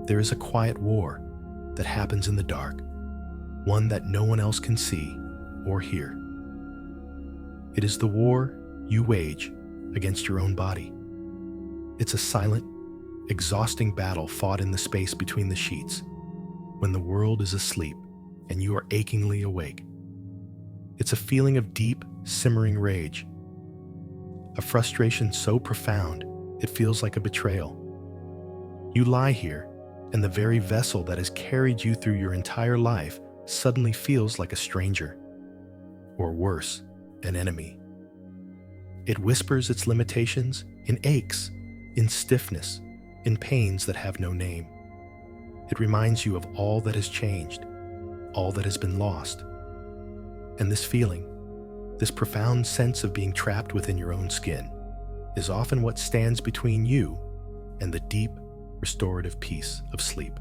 There is a quiet war that happens in the dark, one that no one else can see or hear. It is the war you wage against your own body. It's a silent, exhausting battle fought in the space between the sheets, when the world is asleep and you are achingly awake. It's a feeling of deep, simmering rage, a frustration so profound it feels like a betrayal. You lie here, and the very vessel that has carried you through your entire life suddenly feels like a stranger, or worse, an enemy. It whispers its limitations in aches, in stiffness, in pains that have no name. It reminds you of all that has changed, all that has been lost. And this feeling, this profound sense of being trapped within your own skin, is often what stands between you and the deep, restorative peace of sleep.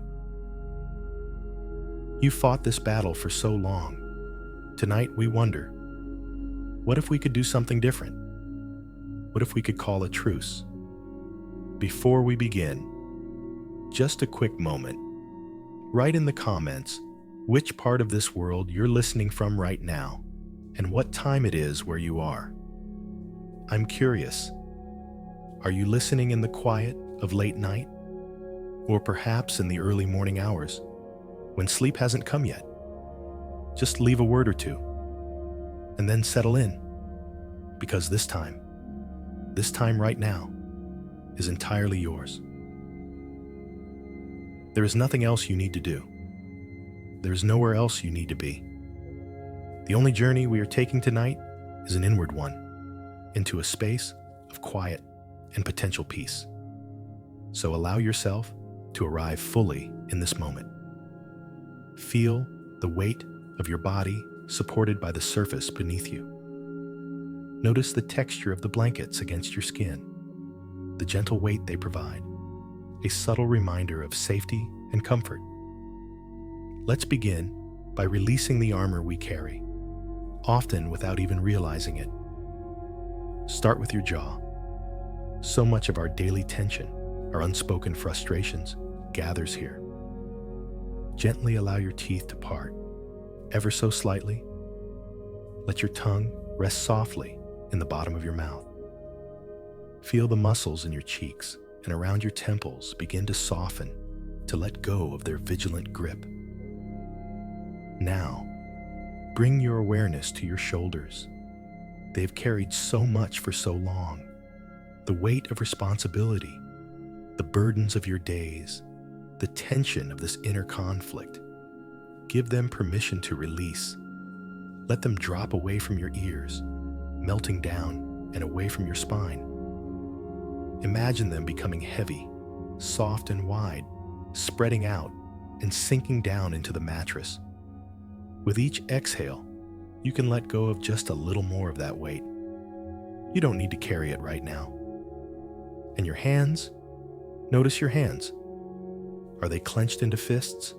You fought this battle for so long. Tonight we wonder, what if we could do something different? What if we could call a truce? Before we begin, just a quick moment. Write in the comments which part of this world you're listening from right now and what time it is where you are. I'm curious. Are you listening in the quiet of late night? Or perhaps in the early morning hours, when sleep hasn't come yet? Just leave a word or two, and then settle in, because this time right now, is entirely yours. There is nothing else you need to do. There is nowhere else you need to be. The only journey we are taking tonight is an inward one, into a space of quiet and potential peace. So allow yourself to arrive fully in this moment. Feel the weight of your body supported by the surface beneath you. Notice the texture of the blankets against your skin, the gentle weight they provide, a subtle reminder of safety and comfort. Let's begin by releasing the armor we carry, often without even realizing it. Start with your jaw. So much of our daily tension, our unspoken frustrations, gathers here. Gently allow your teeth to part, ever so slightly. Let your tongue rest softly in the bottom of your mouth. Feel the muscles in your cheeks and around your temples begin to soften, to let go of their vigilant grip. Now, bring your awareness to your shoulders. They've carried so much for so long. The weight of responsibility, the burdens of your days, the tension of this inner conflict. Give them permission to release. Let them drop away from your ears, melting down and away from your spine. Imagine them becoming heavy, soft and wide, spreading out and sinking down into the mattress. With each exhale, you can let go of just a little more of that weight. You don't need to carry it right now. And your hands? Notice your hands. Are they clenched into fists,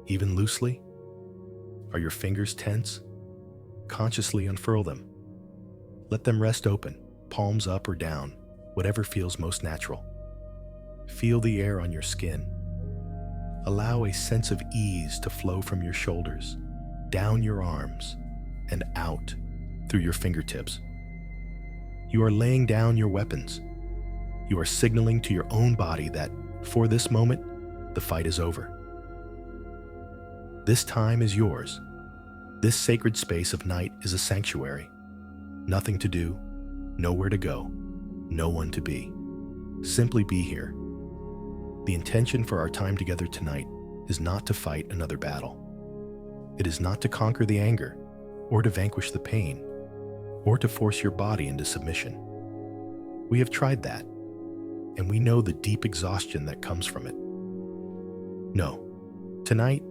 even loosely? Are your fingers tense? Consciously unfurl them. Let them rest open, palms up or down, whatever feels most natural. Feel the air on your skin. Allow a sense of ease to flow from your shoulders, down your arms, and out through your fingertips. You are laying down your weapons. You are signaling to your own body that, for this moment, the fight is over. This time is yours. This sacred space of night is a sanctuary. Nothing to do, nowhere to go, no one to be. Simply be here. The intention for our time together tonight is not to fight another battle. It is not to conquer the anger, or to vanquish the pain, or to force your body into submission. We have tried that, and we know the deep exhaustion that comes from it. No, tonight,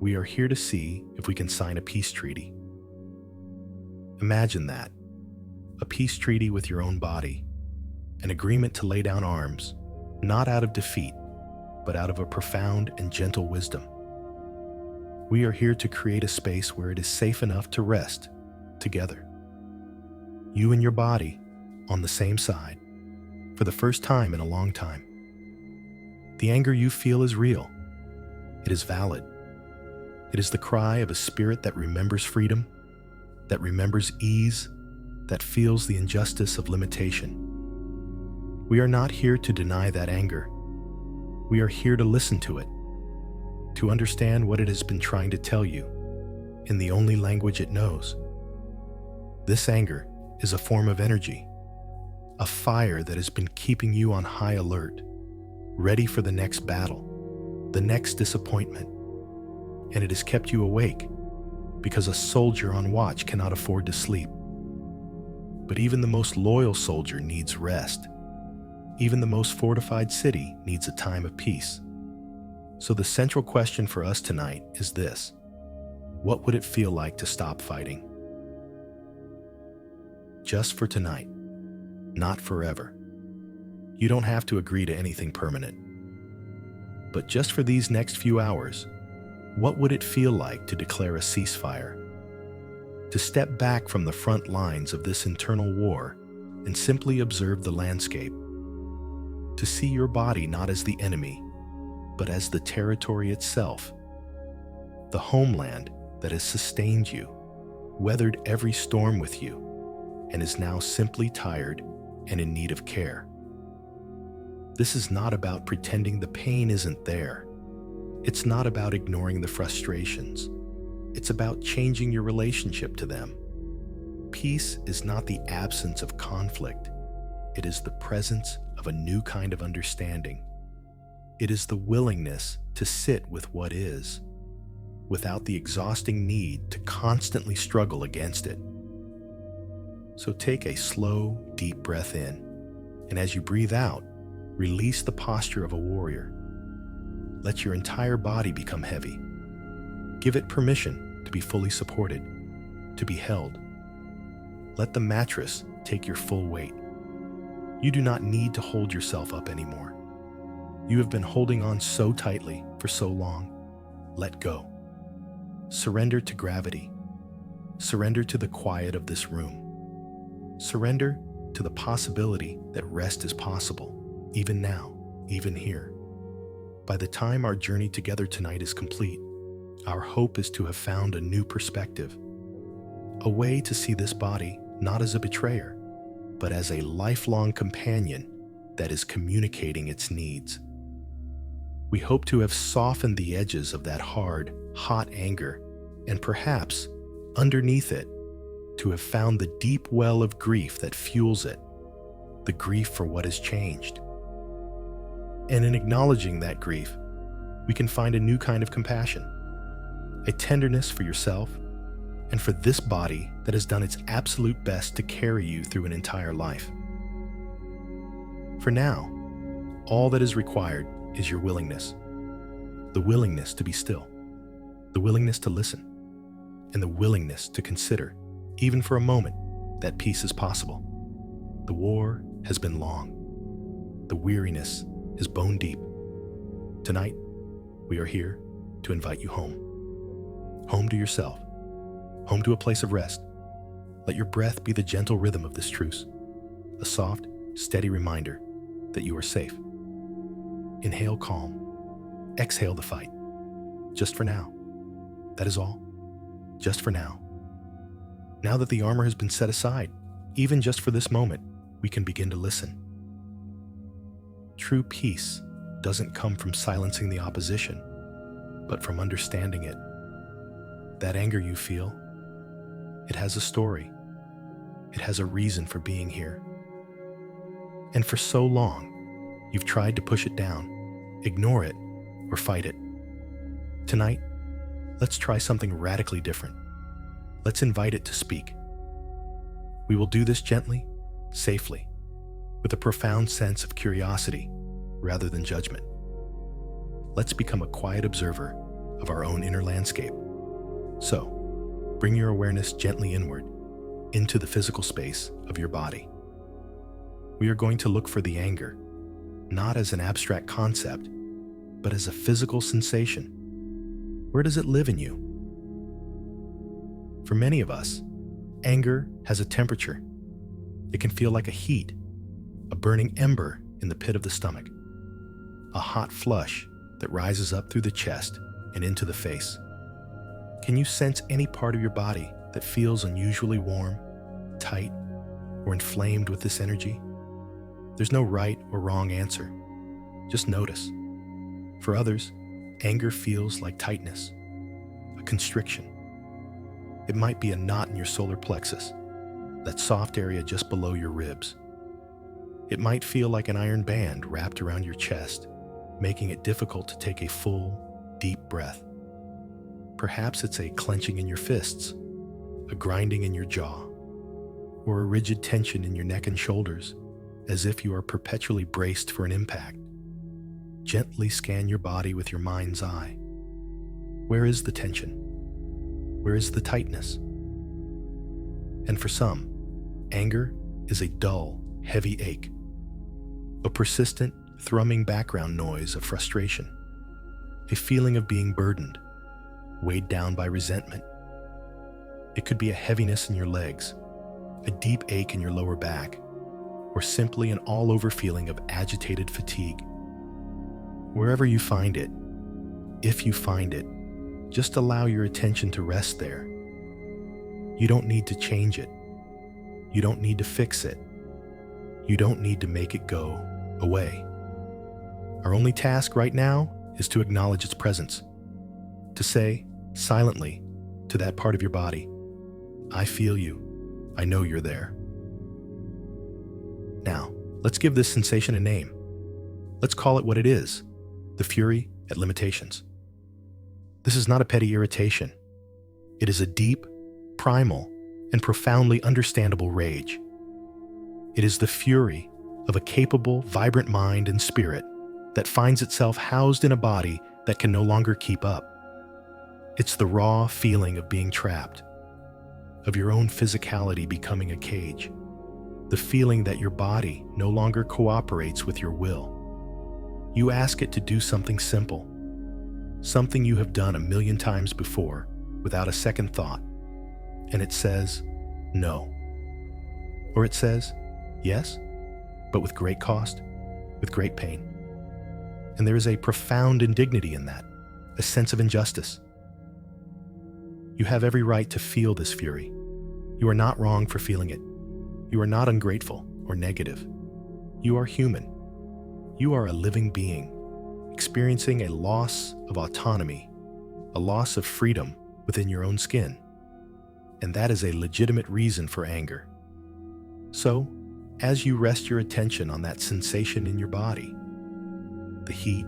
we are here to see if we can sign a peace treaty. Imagine that, a peace treaty with your own body, an agreement to lay down arms, not out of defeat, but out of a profound and gentle wisdom. We are here to create a space where it is safe enough to rest together. You and your body on the same side, for the first time in a long time. The anger you feel is real. It is valid. It is the cry of a spirit that remembers freedom, that remembers ease, that feels the injustice of limitation. We are not here to deny that anger. We are here to listen to it, to understand what it has been trying to tell you in the only language it knows. This anger is a form of energy, a fire that has been keeping you on high alert, ready for the next battle, the next disappointment, and it has kept you awake because a soldier on watch cannot afford to sleep. But even the most loyal soldier needs rest. Even the most fortified city needs a time of peace. So the central question for us tonight is this: what would it feel like to stop fighting? Just for tonight, not forever. You don't have to agree to anything permanent. But just for these next few hours, what would it feel like to declare a ceasefire? To step back from the front lines of this internal war and simply observe the landscape. To see your body not as the enemy, but as the territory itself, the homeland that has sustained you, weathered every storm with you, and is now simply tired and in need of care. This is not about pretending the pain isn't there. It's not about ignoring the frustrations. It's about changing your relationship to them. Peace is not the absence of conflict. It is the presence of a new kind of understanding. It is the willingness to sit with what is, without the exhausting need to constantly struggle against it. So take a slow, deep breath in, and as you breathe out, release the posture of a warrior. Let your entire body become heavy. Give it permission to be fully supported, to be held. Let the mattress take your full weight. You do not need to hold yourself up anymore. You have been holding on so tightly for so long. Let go. Surrender to gravity. Surrender to the quiet of this room. Surrender to the possibility that rest is possible, even now, even here. By the time our journey together tonight is complete, our hope is to have found a new perspective, a way to see this body not as a betrayer, but as a lifelong companion that is communicating its needs. We hope to have softened the edges of that hard, hot anger, and perhaps, underneath it, to have found the deep well of grief that fuels it, the grief for what has changed. And in acknowledging that grief, we can find a new kind of compassion, a tenderness for yourself and for this body that has done its absolute best to carry you through an entire life. For now, all that is required is your willingness, the willingness to be still, the willingness to listen, and the willingness to consider, even for a moment, that peace is possible. The war has been long. The weariness is bone deep. Tonight, we are here to invite you home. Home to yourself. Home to a place of rest. Let your breath be the gentle rhythm of this truce, a soft, steady reminder that you are safe. Inhale calm. Exhale the fight. Just for now. That is all. Just for now. Now that the armor has been set aside, even just for this moment, we can begin to listen. True peace doesn't come from silencing the opposition, but from understanding it. That anger you feel, it has a story. It has a reason for being here. And for so long, you've tried to push it down, ignore it, or fight it. Tonight, let's try something radically different. Let's invite it to speak. We will do this gently, safely, with a profound sense of curiosity rather than judgment. Let's become a quiet observer of our own inner landscape. So, bring your awareness gently inward, into the physical space of your body. We are going to look for the anger, not as an abstract concept, but as a physical sensation. Where does it live in you? For many of us, anger has a temperature. It can feel like a heat, a burning ember in the pit of the stomach, a hot flush that rises up through the chest and into the face. Can you sense any part of your body that feels unusually warm, tight, or inflamed with this energy? There's no right or wrong answer. Just notice. For others, anger feels like tightness, a constriction. It might be a knot in your solar plexus, that soft area just below your ribs. It might feel like an iron band wrapped around your chest, making it difficult to take a full, deep breath. Perhaps it's a clenching in your fists, a grinding in your jaw, or a rigid tension in your neck and shoulders, as if you are perpetually braced for an impact. Gently scan your body with your mind's eye. Where is the tension? Where is the tightness? And for some, anger is a dull, heavy ache, a persistent, thrumming background noise of frustration, a feeling of being burdened, weighed down by resentment. It could be a heaviness in your legs, a deep ache in your lower back, or simply an all-over feeling of agitated fatigue. Wherever you find it, if you find it, just allow your attention to rest there. You don't need to change it. You don't need to fix it. You don't need to make it go away. Our only task right now is to acknowledge its presence, to say, silently, to that part of your body, I feel you. I know you're there. Now, let's give this sensation a name. Let's call it what it is, the fury at limitations. This is not a petty irritation. It is a deep, primal, and profoundly understandable rage. It is the fury of a capable, vibrant mind and spirit that finds itself housed in a body that can no longer keep up. It's the raw feeling of being trapped, of your own physicality becoming a cage, the feeling that your body no longer cooperates with your will. You ask it to do something simple, something you have done 1,000,000 times before without a second thought, and it says no. Or it says yes, but with great cost, with great pain. And there is a profound indignity in that, a sense of injustice. You have every right to feel this fury. You are not wrong for feeling it. You are not ungrateful or negative. You are human. You are a living being, experiencing a loss of autonomy, a loss of freedom within your own skin. And that is a legitimate reason for anger. So, as you rest your attention on that sensation in your body, the heat,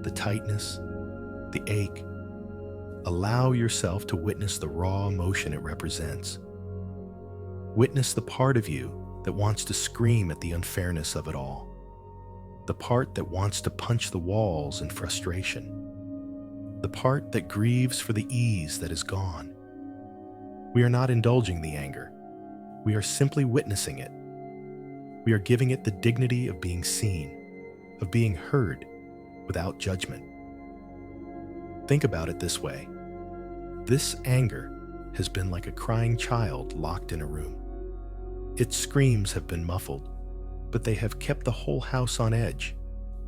the tightness, the ache, allow yourself to witness the raw emotion it represents. Witness the part of you that wants to scream at the unfairness of it all, the part that wants to punch the walls in frustration, the part that grieves for the ease that is gone. We are not indulging the anger. We are simply witnessing it. We are giving it the dignity of being seen, of being heard without judgment. Think about it this way. This anger has been like a crying child locked in a room. Its screams have been muffled, but they have kept the whole house on edge,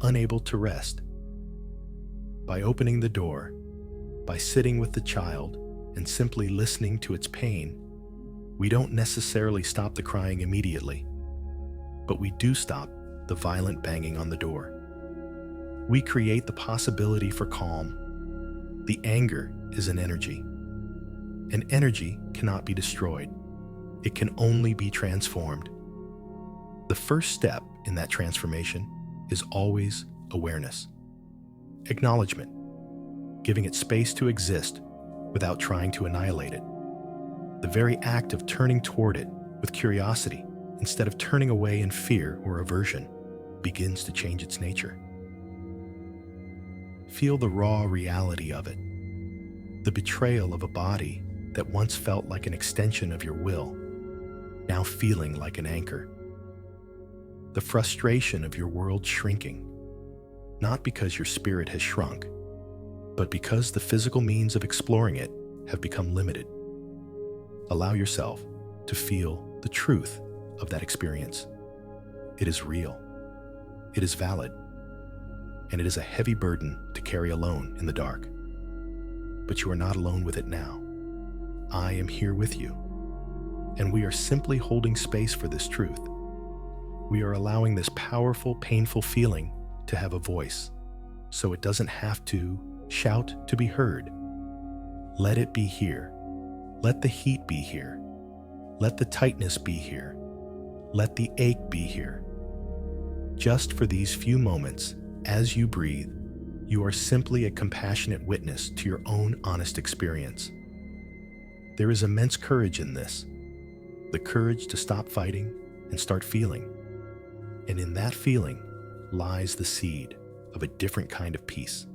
unable to rest. By opening the door, by sitting with the child and simply listening to its pain, we don't necessarily stop the crying immediately, but we do stop the violent banging on the door. We create the possibility for calm. The anger is an energy. An energy cannot be destroyed. It can only be transformed. The first step in that transformation is always awareness. Acknowledgement, giving it space to exist without trying to annihilate it. The very act of turning toward it with curiosity instead of turning away in fear or aversion begins to change its nature. Feel the raw reality of it, the betrayal of a body that once felt like an extension of your will, now feeling like an anchor. The frustration of your world shrinking, not because your spirit has shrunk, but because the physical means of exploring it have become limited. Allow yourself to feel the truth of that experience. It is real. It is valid. And it is a heavy burden to carry alone in the dark. but you are not alone with it now. I am here with you, and we are simply holding space for this truth. We are allowing this powerful, painful feeling to have a voice, so it doesn't have to shout to be heard. Let it be here. Let the heat be here. Let the tightness be here. Let the ache be here. Just for these few moments, as you breathe, you are simply a compassionate witness to your own honest experience. There is immense courage in this, the courage to stop fighting and start feeling. And in that feeling lies the seed of a different kind of peace.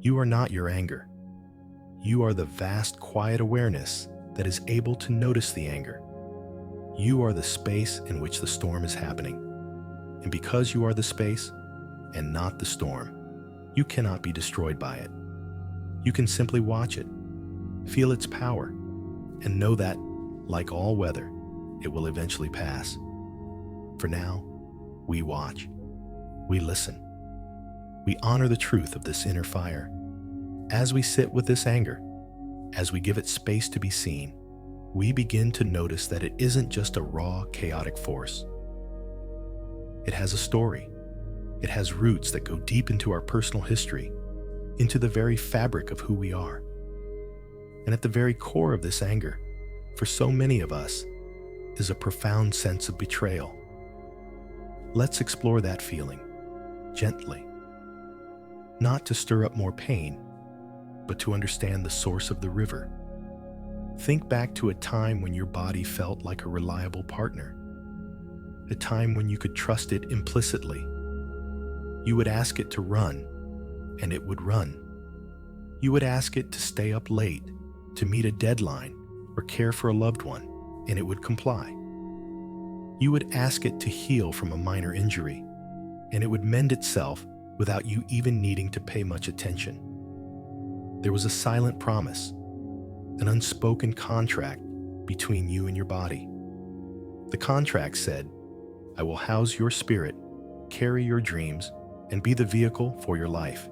You are not your anger. You are the vast, quiet awareness that is able to notice the anger. You are the space in which the storm is happening. And because you are the space and not the storm, you cannot be destroyed by it. You can simply watch it, feel its power, and know that, like all weather, it will eventually pass. For now, we watch, we listen, we honor the truth of this inner fire. As we sit with this anger, as we give it space to be seen, we begin to notice that it isn't just a raw, chaotic force. It has a story. It has roots that go deep into our personal history, into the very fabric of who we are. And at the very core of this anger, for so many of us, is a profound sense of betrayal. Let's explore that feeling, gently. Not to stir up more pain, but to understand the source of the river. Think back to a time when your body felt like a reliable partner, a time when you could trust it implicitly. You would ask it to run, and it would run. You would ask it to stay up late, to meet a deadline, or care for a loved one, and it would comply. You would ask it to heal from a minor injury, and it would mend itself without you even needing to pay much attention. There was a silent promise, an unspoken contract between you and your body. The contract said, I will house your spirit, carry your dreams, and be the vehicle for your life,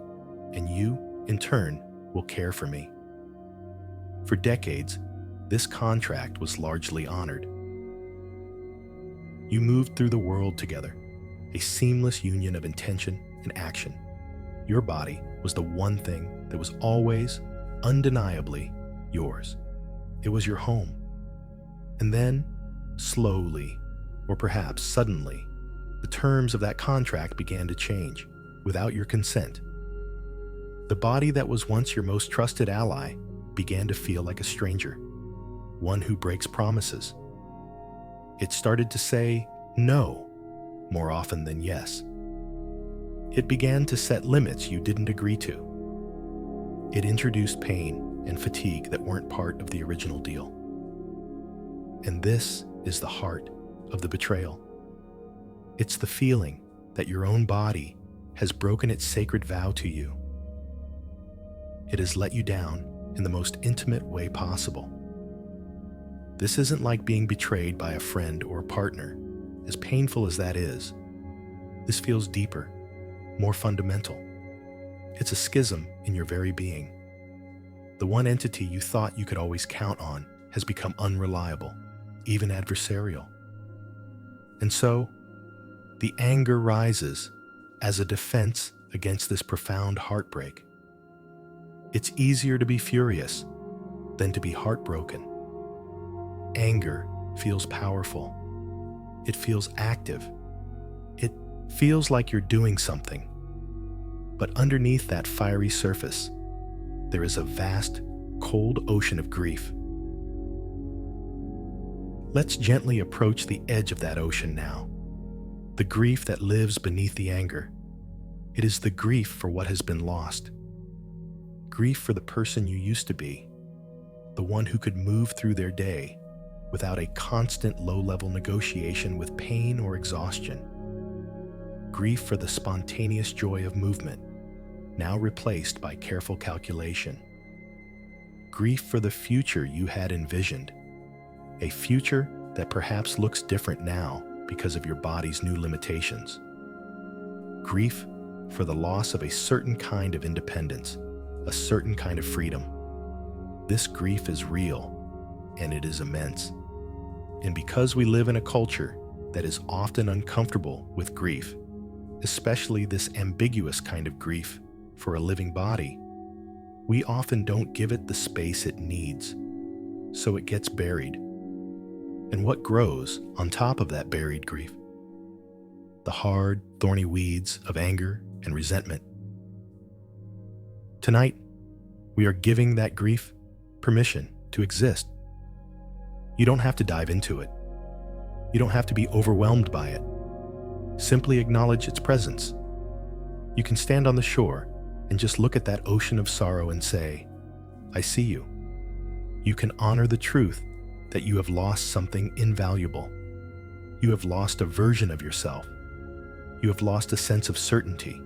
and you, in turn, will care for me. For decades, this contract was largely honored. You moved through the world together, a seamless union of intention and action. Your body was the one thing that was always, undeniably, yours. It was your home. And then, slowly, or perhaps suddenly, the terms of that contract began to change, without your consent. The body that was once your most trusted ally began to feel like a stranger, one who breaks promises. It started to say no more often than yes. It began to set limits you didn't agree to. It introduced pain and fatigue that weren't part of the original deal. And this is the heart of the betrayal. It's the feeling that your own body has broken its sacred vow to you. It has let you down in the most intimate way possible. This isn't like being betrayed by a friend or a partner, as painful as that is. This feels deeper, more fundamental. It's a schism in your very being. The one entity you thought you could always count on has become unreliable, even adversarial. And so, the anger rises as a defense against this profound heartbreak. It's easier to be furious than to be heartbroken. Anger feels powerful. It feels active. It feels like you're doing something. But underneath that fiery surface, there is a vast, cold ocean of grief. Let's gently approach the edge of that ocean now. The grief that lives beneath the anger. It is the grief for what has been lost. Grief for the person you used to be, the one who could move through their day without a constant low-level negotiation with pain or exhaustion. Grief for the spontaneous joy of movement, now replaced by careful calculation. Grief for the future you had envisioned, a future that perhaps looks different now because of your body's new limitations. Grief for the loss of a certain kind of independence, a certain kind of freedom. This grief is real, and it is immense. And because we live in a culture that is often uncomfortable with grief, especially this ambiguous kind of grief for a living body, we often don't give it the space it needs, so it gets buried. And what grows on top of that buried grief? The hard, thorny weeds of anger and resentment. Tonight, we are giving that grief permission to exist. You don't have to dive into it. You don't have to be overwhelmed by it. Simply acknowledge its presence. You can stand on the shore and just look at that ocean of sorrow and say, I see you. You can honor the truth that you have lost something invaluable. You have lost a version of yourself. You have lost a sense of certainty.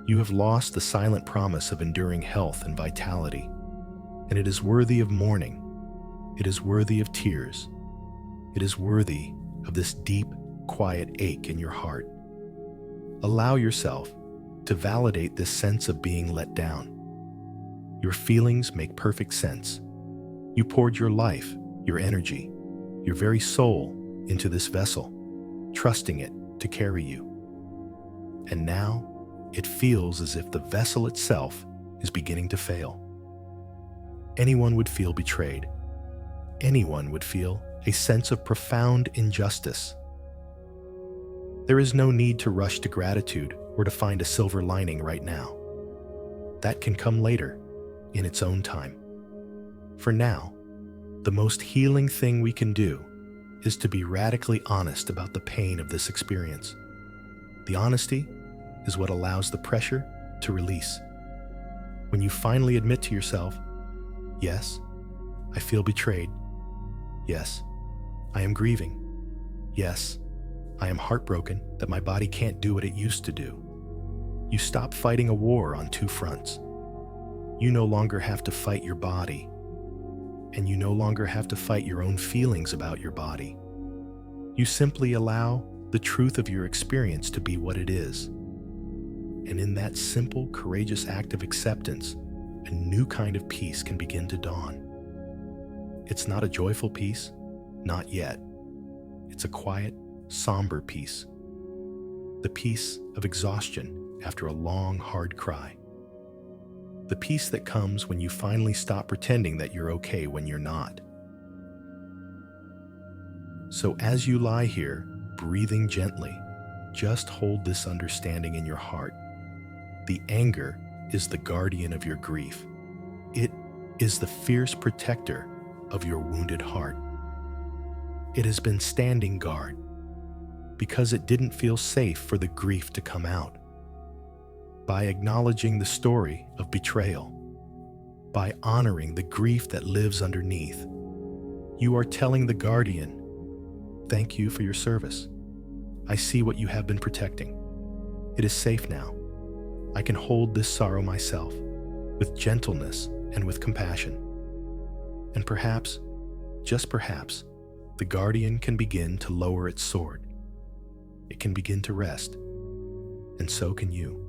You have lost the silent promise of enduring health and vitality. And it is worthy of mourning. It is worthy of tears. It is worthy of this deep, quiet ache in your heart. Allow yourself to validate this sense of being let down. Your feelings make perfect sense. You poured your life, your energy, your very soul into this vessel, trusting it to carry you. And now, it feels as if the vessel itself is beginning to fail. Anyone would feel betrayed. Anyone would feel a sense of profound injustice. There is no need to rush to gratitude or to find a silver lining right now. That can come later, in its own time. For now, the most healing thing we can do is to be radically honest about the pain of this experience. The honesty is what allows the pressure to release. When you finally admit to yourself, yes, I feel betrayed. Yes, I am grieving. Yes, I am heartbroken that my body can't do what it used to do. You stop fighting a war on two fronts. You no longer have to fight your body, and you no longer have to fight your own feelings about your body. You simply allow the truth of your experience to be what it is. And in that simple, courageous act of acceptance, a new kind of peace can begin to dawn. It's not a joyful peace, not yet. It's a quiet, somber peace. The peace of exhaustion after a long, hard cry. The peace that comes when you finally stop pretending that you're okay when you're not. So as you lie here, breathing gently, just hold this understanding in your heart. The anger is the guardian of your grief. It is the fierce protector of your wounded heart. It has been standing guard because it didn't feel safe for the grief to come out. By acknowledging the story of betrayal, by honoring the grief that lives underneath, you are telling the guardian, thank you for your service. I see what you have been protecting. It is safe now. I can hold this sorrow myself, with gentleness and with compassion. And perhaps, just perhaps, the guardian can begin to lower its sword. It can begin to rest, and so can you.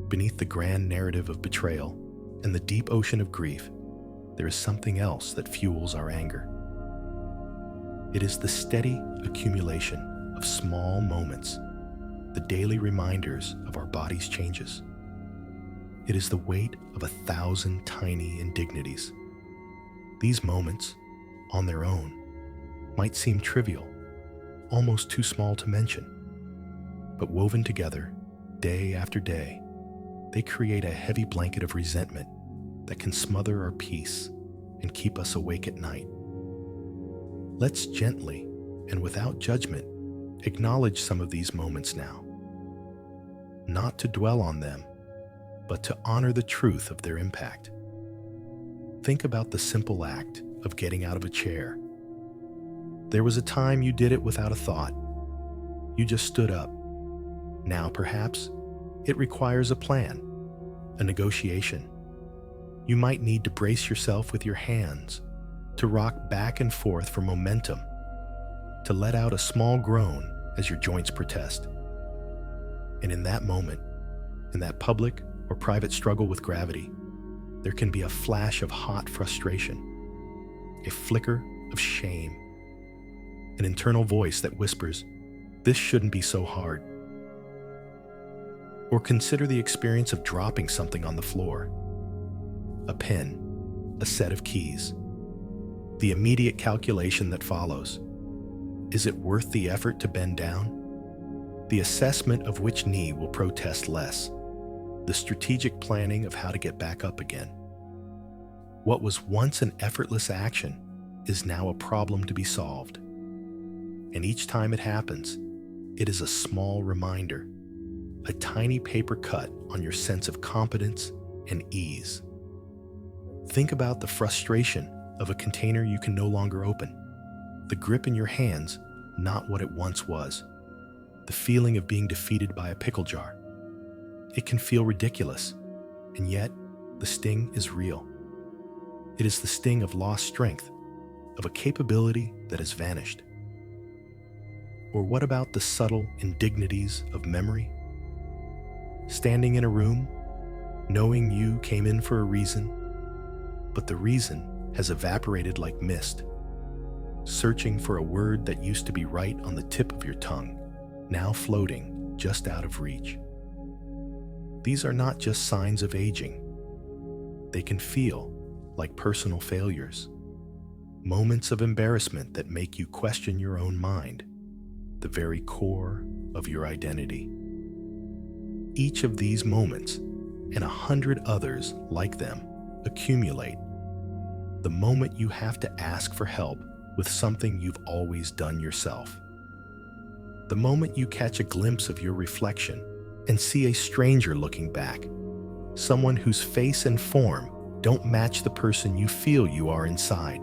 Beneath the grand narrative of betrayal and the deep ocean of grief, there is something else that fuels our anger. It is the steady accumulation of small moments, the daily reminders of our body's changes. It is the weight of 1,000 tiny indignities. These moments, on their own, might seem trivial, almost too small to mention, but woven together, day after day, they create a heavy blanket of resentment that can smother our peace and keep us awake at night. Let's gently and without judgment acknowledge some of these moments now. Not to dwell on them, but to honor the truth of their impact. Think about the simple act of getting out of a chair. There was a time you did it without a thought. You just stood up. Now, perhaps, it requires a plan, a negotiation. You might need to brace yourself with your hands, to rock back and forth for momentum, to let out a small groan as your joints protest. And in that moment, in that public or private struggle with gravity, there can be a flash of hot frustration, a flicker of shame, an internal voice that whispers, "This shouldn't be so hard." Or consider the experience of dropping something on the floor: a pen, a set of keys. The immediate calculation that follows: is it worth the effort to bend down? The assessment of which knee will protest less. The strategic planning of how to get back up again. What was once an effortless action is now a problem to be solved. And each time it happens, it is a small reminder, a tiny paper cut on your sense of competence and ease. Think about the frustration of a container you can no longer open. The grip in your hands, not what it once was. The feeling of being defeated by a pickle jar. It can feel ridiculous, and yet the sting is real. It is the sting of lost strength, of a capability that has vanished. Or what about the subtle indignities of memory? Standing in a room, knowing you came in for a reason, but the reason has evaporated like mist. Searching for a word that used to be right on the tip of your tongue, now floating just out of reach. These are not just signs of aging. They can feel like personal failures, moments of embarrassment that make you question your own mind, the very core of your identity. Each of these moments, and 100 others like them, accumulate. The moment you have to ask for help with something you've always done yourself. The moment you catch a glimpse of your reflection and see a stranger looking back, someone whose face and form don't match the person you feel you are inside.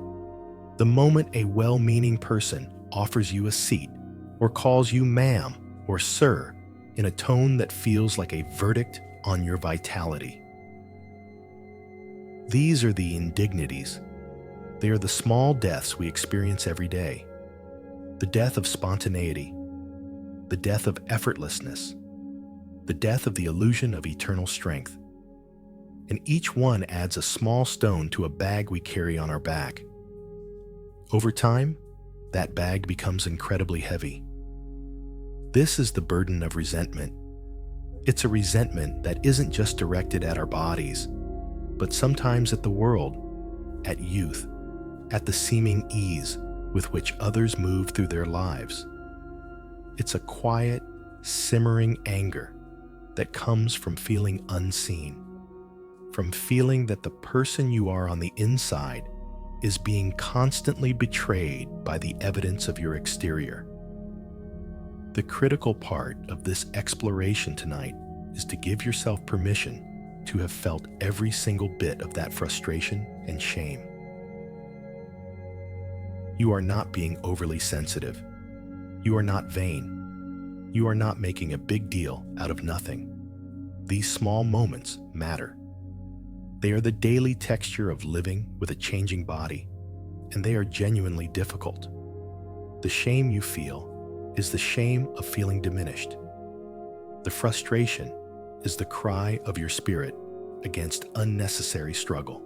The moment a well-meaning person offers you a seat or calls you ma'am or sir in a tone that feels like a verdict on your vitality. These are the indignities. They are the small deaths we experience every day. The death of spontaneity, the death of effortlessness, the death of the illusion of eternal strength. And each one adds a small stone to a bag we carry on our back. Over time, that bag becomes incredibly heavy. This is the burden of resentment. It's a resentment that isn't just directed at our bodies, but sometimes at the world, at youth, at the seeming ease with which others move through their lives. It's a quiet, simmering anger that comes from feeling unseen, from feeling that the person you are on the inside is being constantly betrayed by the evidence of your exterior. The critical part of this exploration tonight is to give yourself permission to have felt every single bit of that frustration and shame. You are not being overly sensitive. You are not vain. You are not making a big deal out of nothing. These small moments matter. They are the daily texture of living with a changing body, and they are genuinely difficult. The shame you feel is the shame of feeling diminished. The frustration is the cry of your spirit against unnecessary struggle.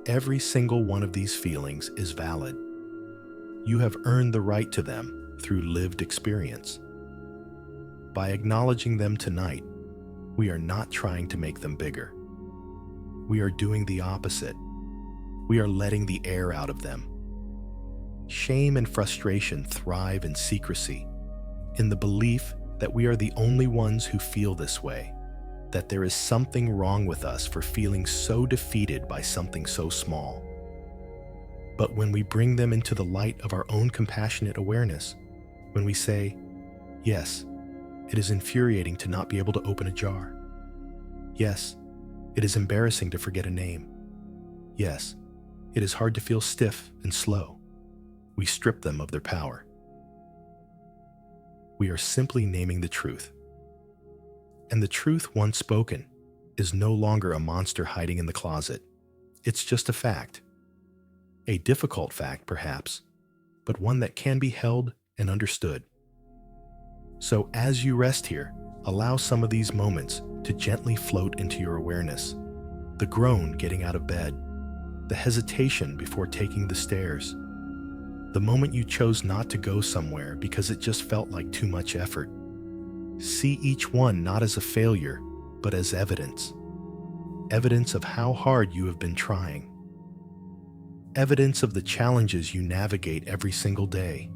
Every single one of these feelings is valid. You have earned the right to them through lived experience. By acknowledging them tonight, we are not trying to make them bigger. We are doing the opposite. We are letting the air out of them. Shame and frustration thrive in secrecy, in the belief that we are the only ones who feel this way, that there is something wrong with us for feeling so defeated by something so small. But when we bring them into the light of our own compassionate awareness, when we say, yes, it is infuriating to not be able to open a jar. Yes, it is embarrassing to forget a name. Yes, it is hard to feel stiff and slow. We strip them of their power. We are simply naming the truth. And the truth once spoken is no longer a monster hiding in the closet. It's just a fact. A difficult fact, perhaps, but one that can be held and understood. So as you rest here, allow some of these moments to gently float into your awareness. The the groan getting out of bed, the hesitation before taking the stairs, the moment you chose not to go somewhere because it just felt like too much effort. See each one not as a failure, but as evidence. Evidence of how hard you have been trying. Evidence of the challenges you navigate every single day.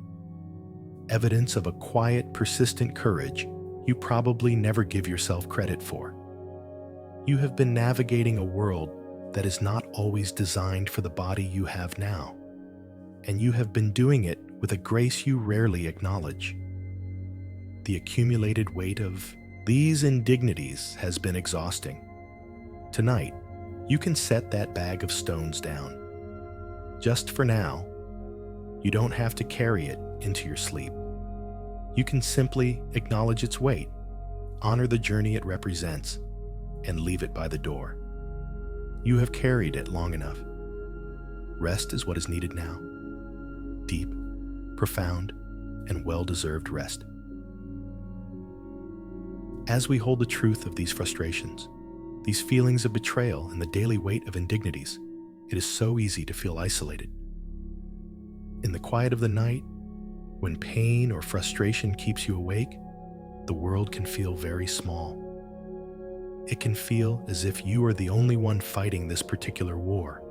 Evidence of a quiet, persistent courage you probably never give yourself credit for. You have been navigating a world that is not always designed for the body you have now, and you have been doing it with a grace you rarely acknowledge. The accumulated weight of these indignities has been exhausting. Tonight, you can set that bag of stones down. Just for now, you don't have to carry it into your sleep. You can simply acknowledge its weight, honor the journey it represents, and leave it by the door. You have carried it long enough. Rest is what is needed now. Deep, profound, and well-deserved rest. As we hold the truth of these frustrations, these feelings of betrayal and the daily weight of indignities, it is so easy to feel isolated. In the quiet of the night, when pain or frustration keeps you awake, the world can feel very small. It can feel as if you are the only one fighting this particular war.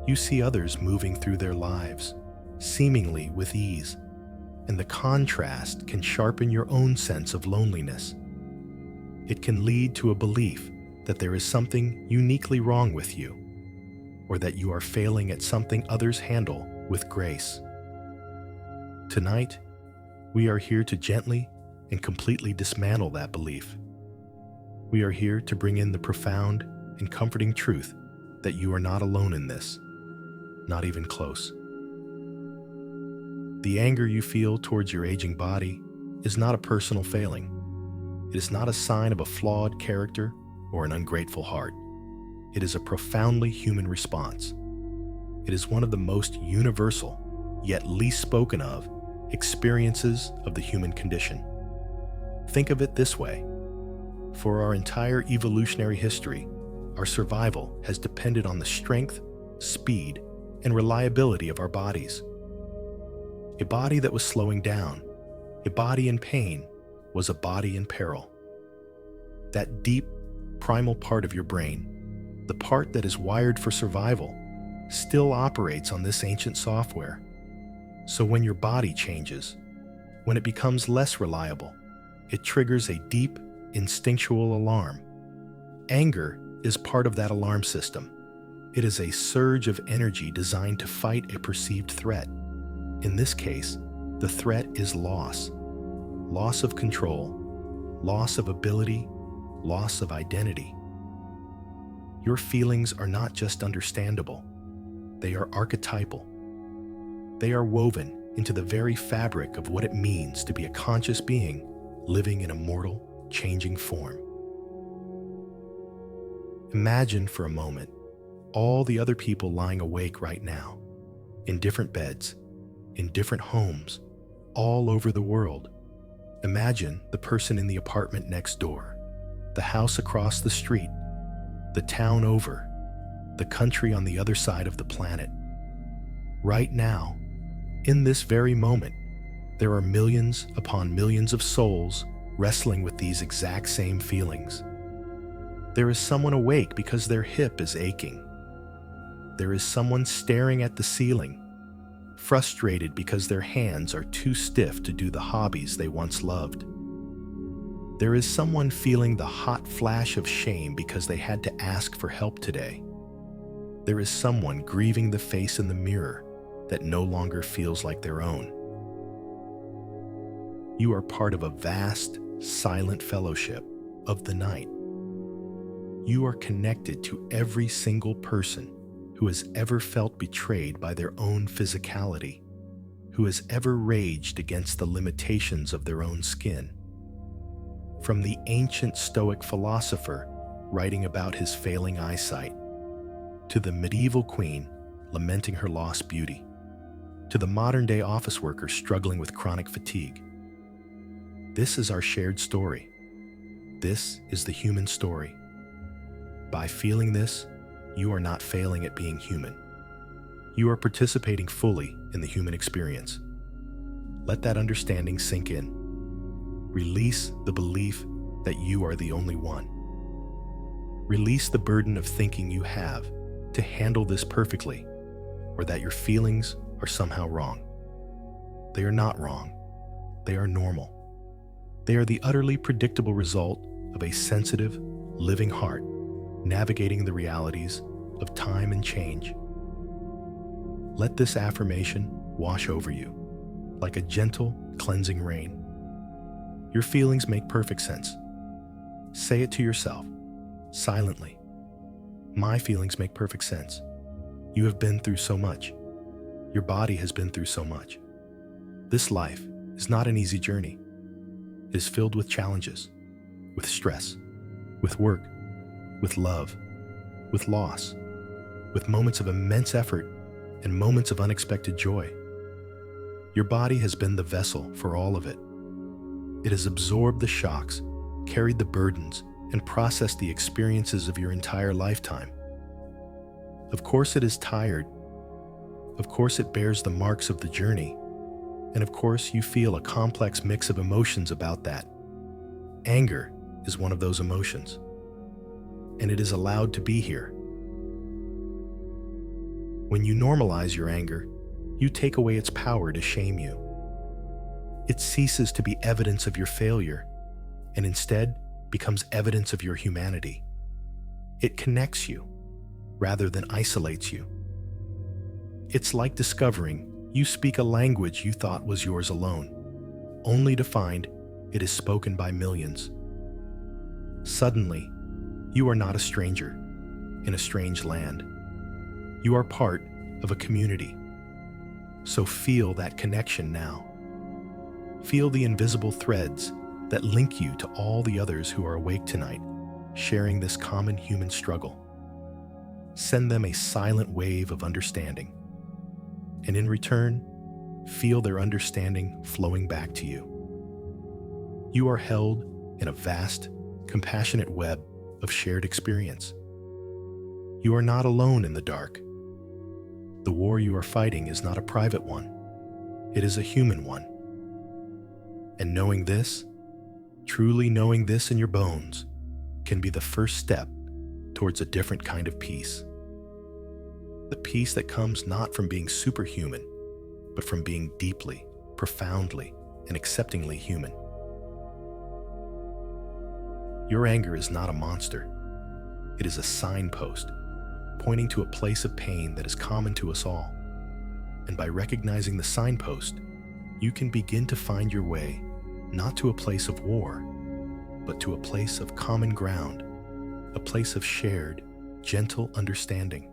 You see others moving through their lives, seemingly with ease, and the contrast can sharpen your own sense of loneliness. It can lead to a belief that there is something uniquely wrong with you, or that you are failing at something others handle with grace. Tonight, we are here to gently and completely dismantle that belief. We are here to bring in the profound and comforting truth that you are not alone in this, not even close. The anger you feel towards your aging body is not a personal failing. It is not a sign of a flawed character or an ungrateful heart. It is a profoundly human response. It is one of the most universal, yet least spoken of, experiences of the human condition. Think of it this way. For our entire evolutionary history, our survival has depended on the strength, speed, and reliability of our bodies. A body that was slowing down, a body in pain, was a body in peril. That deep, primal part of your brain, the part that is wired for survival, still operates on this ancient software. So when your body changes, when it becomes less reliable, it triggers a deep, instinctual alarm. Anger is part of that alarm system. It is a surge of energy designed to fight a perceived threat. In this case, the threat is loss. Loss of control, loss of ability, loss of identity. Your feelings are not just understandable, they are archetypal. They are woven into the very fabric of what it means to be a conscious being living in a mortal, changing form. Imagine for a moment all the other people lying awake right now, in different beds, in different homes, all over the world. Imagine the person in the apartment next door, the house across the street, the town over, the country on the other side of the planet. Right now, in this very moment, there are millions upon millions of souls wrestling with these exact same feelings. There is someone awake because their hip is aching. There is someone staring at the ceiling, frustrated because their hands are too stiff to do the hobbies they once loved. There is someone feeling the hot flash of shame because they had to ask for help today. There is someone grieving the face in the mirror that no longer feels like their own. You are part of a vast, silent fellowship of the night. You are connected to every single person who has ever felt betrayed by their own physicality, who has ever raged against the limitations of their own skin. From the ancient Stoic philosopher writing about his failing eyesight, to the medieval queen lamenting her lost beauty, to the modern-day office worker struggling with chronic fatigue. This is our shared story. This is the human story. By feeling this, you are not failing at being human. You are participating fully in the human experience. Let that understanding sink in. Release the belief that you are the only one. Release the burden of thinking you have to handle this perfectly, or that your feelings are somehow wrong. They are not wrong. They are normal. They are the utterly predictable result of a sensitive, living heart navigating the realities of time and change. Let this affirmation wash over you like a gentle, cleansing rain. Your feelings make perfect sense. Say it to yourself, silently. My feelings make perfect sense. You have been through so much. Your body has been through so much. This life is not an easy journey. It is filled with challenges, with stress, with work, with love, with loss, with moments of immense effort and moments of unexpected joy. Your body has been the vessel for all of it. It has absorbed the shocks, carried the burdens, and processed the experiences of your entire lifetime. Of course it is tired. Of course it bears the marks of the journey. And of course you feel a complex mix of emotions about that. Anger is one of those emotions, and it is allowed to be here. When you normalize your anger, you take away its power to shame you. It ceases to be evidence of your failure and instead becomes evidence of your humanity. It connects you rather than isolates you. It's like discovering you speak a language you thought was yours alone, only to find it is spoken by millions. Suddenly, you are not a stranger in a strange land. You are part of a community. So feel that connection now. Feel the invisible threads that link you to all the others who are awake tonight, sharing this common human struggle. Send them a silent wave of understanding. And in return, feel their understanding flowing back to you. You are held in a vast, compassionate web of shared experience. You are not alone in the dark. The war you are fighting is not a private one. It is a human one. And knowing this, truly knowing this in your bones, can be the first step towards a different kind of peace. The peace that comes not from being superhuman, but from being deeply, profoundly, and acceptingly human. Your anger is not a monster. It is a signpost, pointing to a place of pain that is common to us all. And by recognizing the signpost, you can begin to find your way not to a place of war, but to a place of common ground, a place of shared, gentle understanding.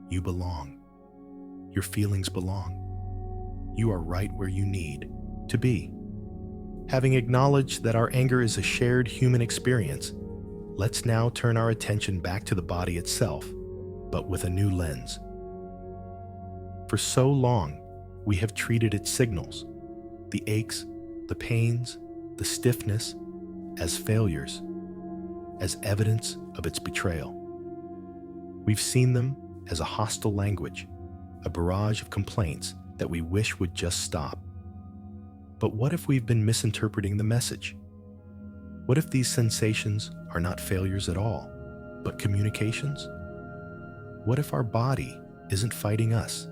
You belong. Your feelings belong. You are right where you need to be. Having acknowledged that our anger is a shared human experience, let's now turn our attention back to the body itself, but with a new lens. For so long, we have treated its signals, the aches, the pains, the stiffness, as failures, as evidence of its betrayal. We've seen them as a hostile language, a barrage of complaints that we wish would just stop. But what if we've been misinterpreting the message? What if these sensations are not failures at all, but communications? What if our body isn't fighting us,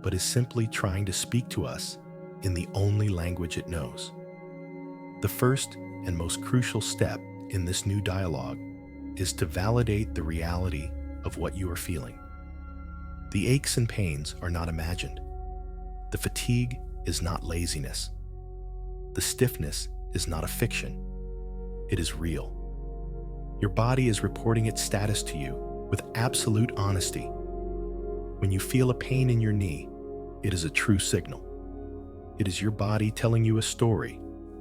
but is simply trying to speak to us in the only language it knows? The first and most crucial step in this new dialogue is to validate the reality of what you are feeling. The aches and pains are not imagined. The fatigue is not laziness. The stiffness is not a fiction. It is real. Your body is reporting its status to you with absolute honesty. When you feel a pain in your knee, it is a true signal. It is your body telling you a story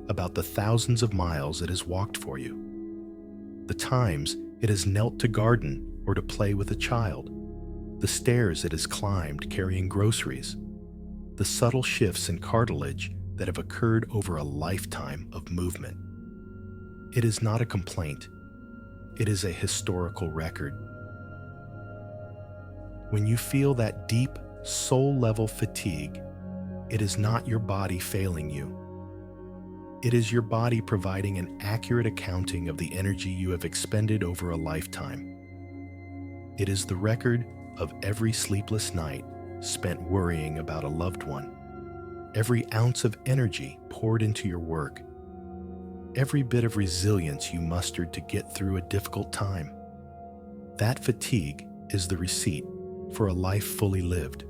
about the thousands of miles it has walked for you, the times it has knelt to garden or to play with a child, the stairs it has climbed carrying groceries, the subtle shifts in cartilage that have occurred over a lifetime of movement. It is not a complaint. it is a historical record. When you feel that deep, soul-level fatigue, it is not your body failing you. It is your body providing an accurate accounting of the energy you have expended over a lifetime. It is the record of every sleepless night spent worrying about a loved one, every ounce of energy poured into your work, every bit of resilience you mustered to get through a difficult time. That fatigue is the receipt for a life fully lived.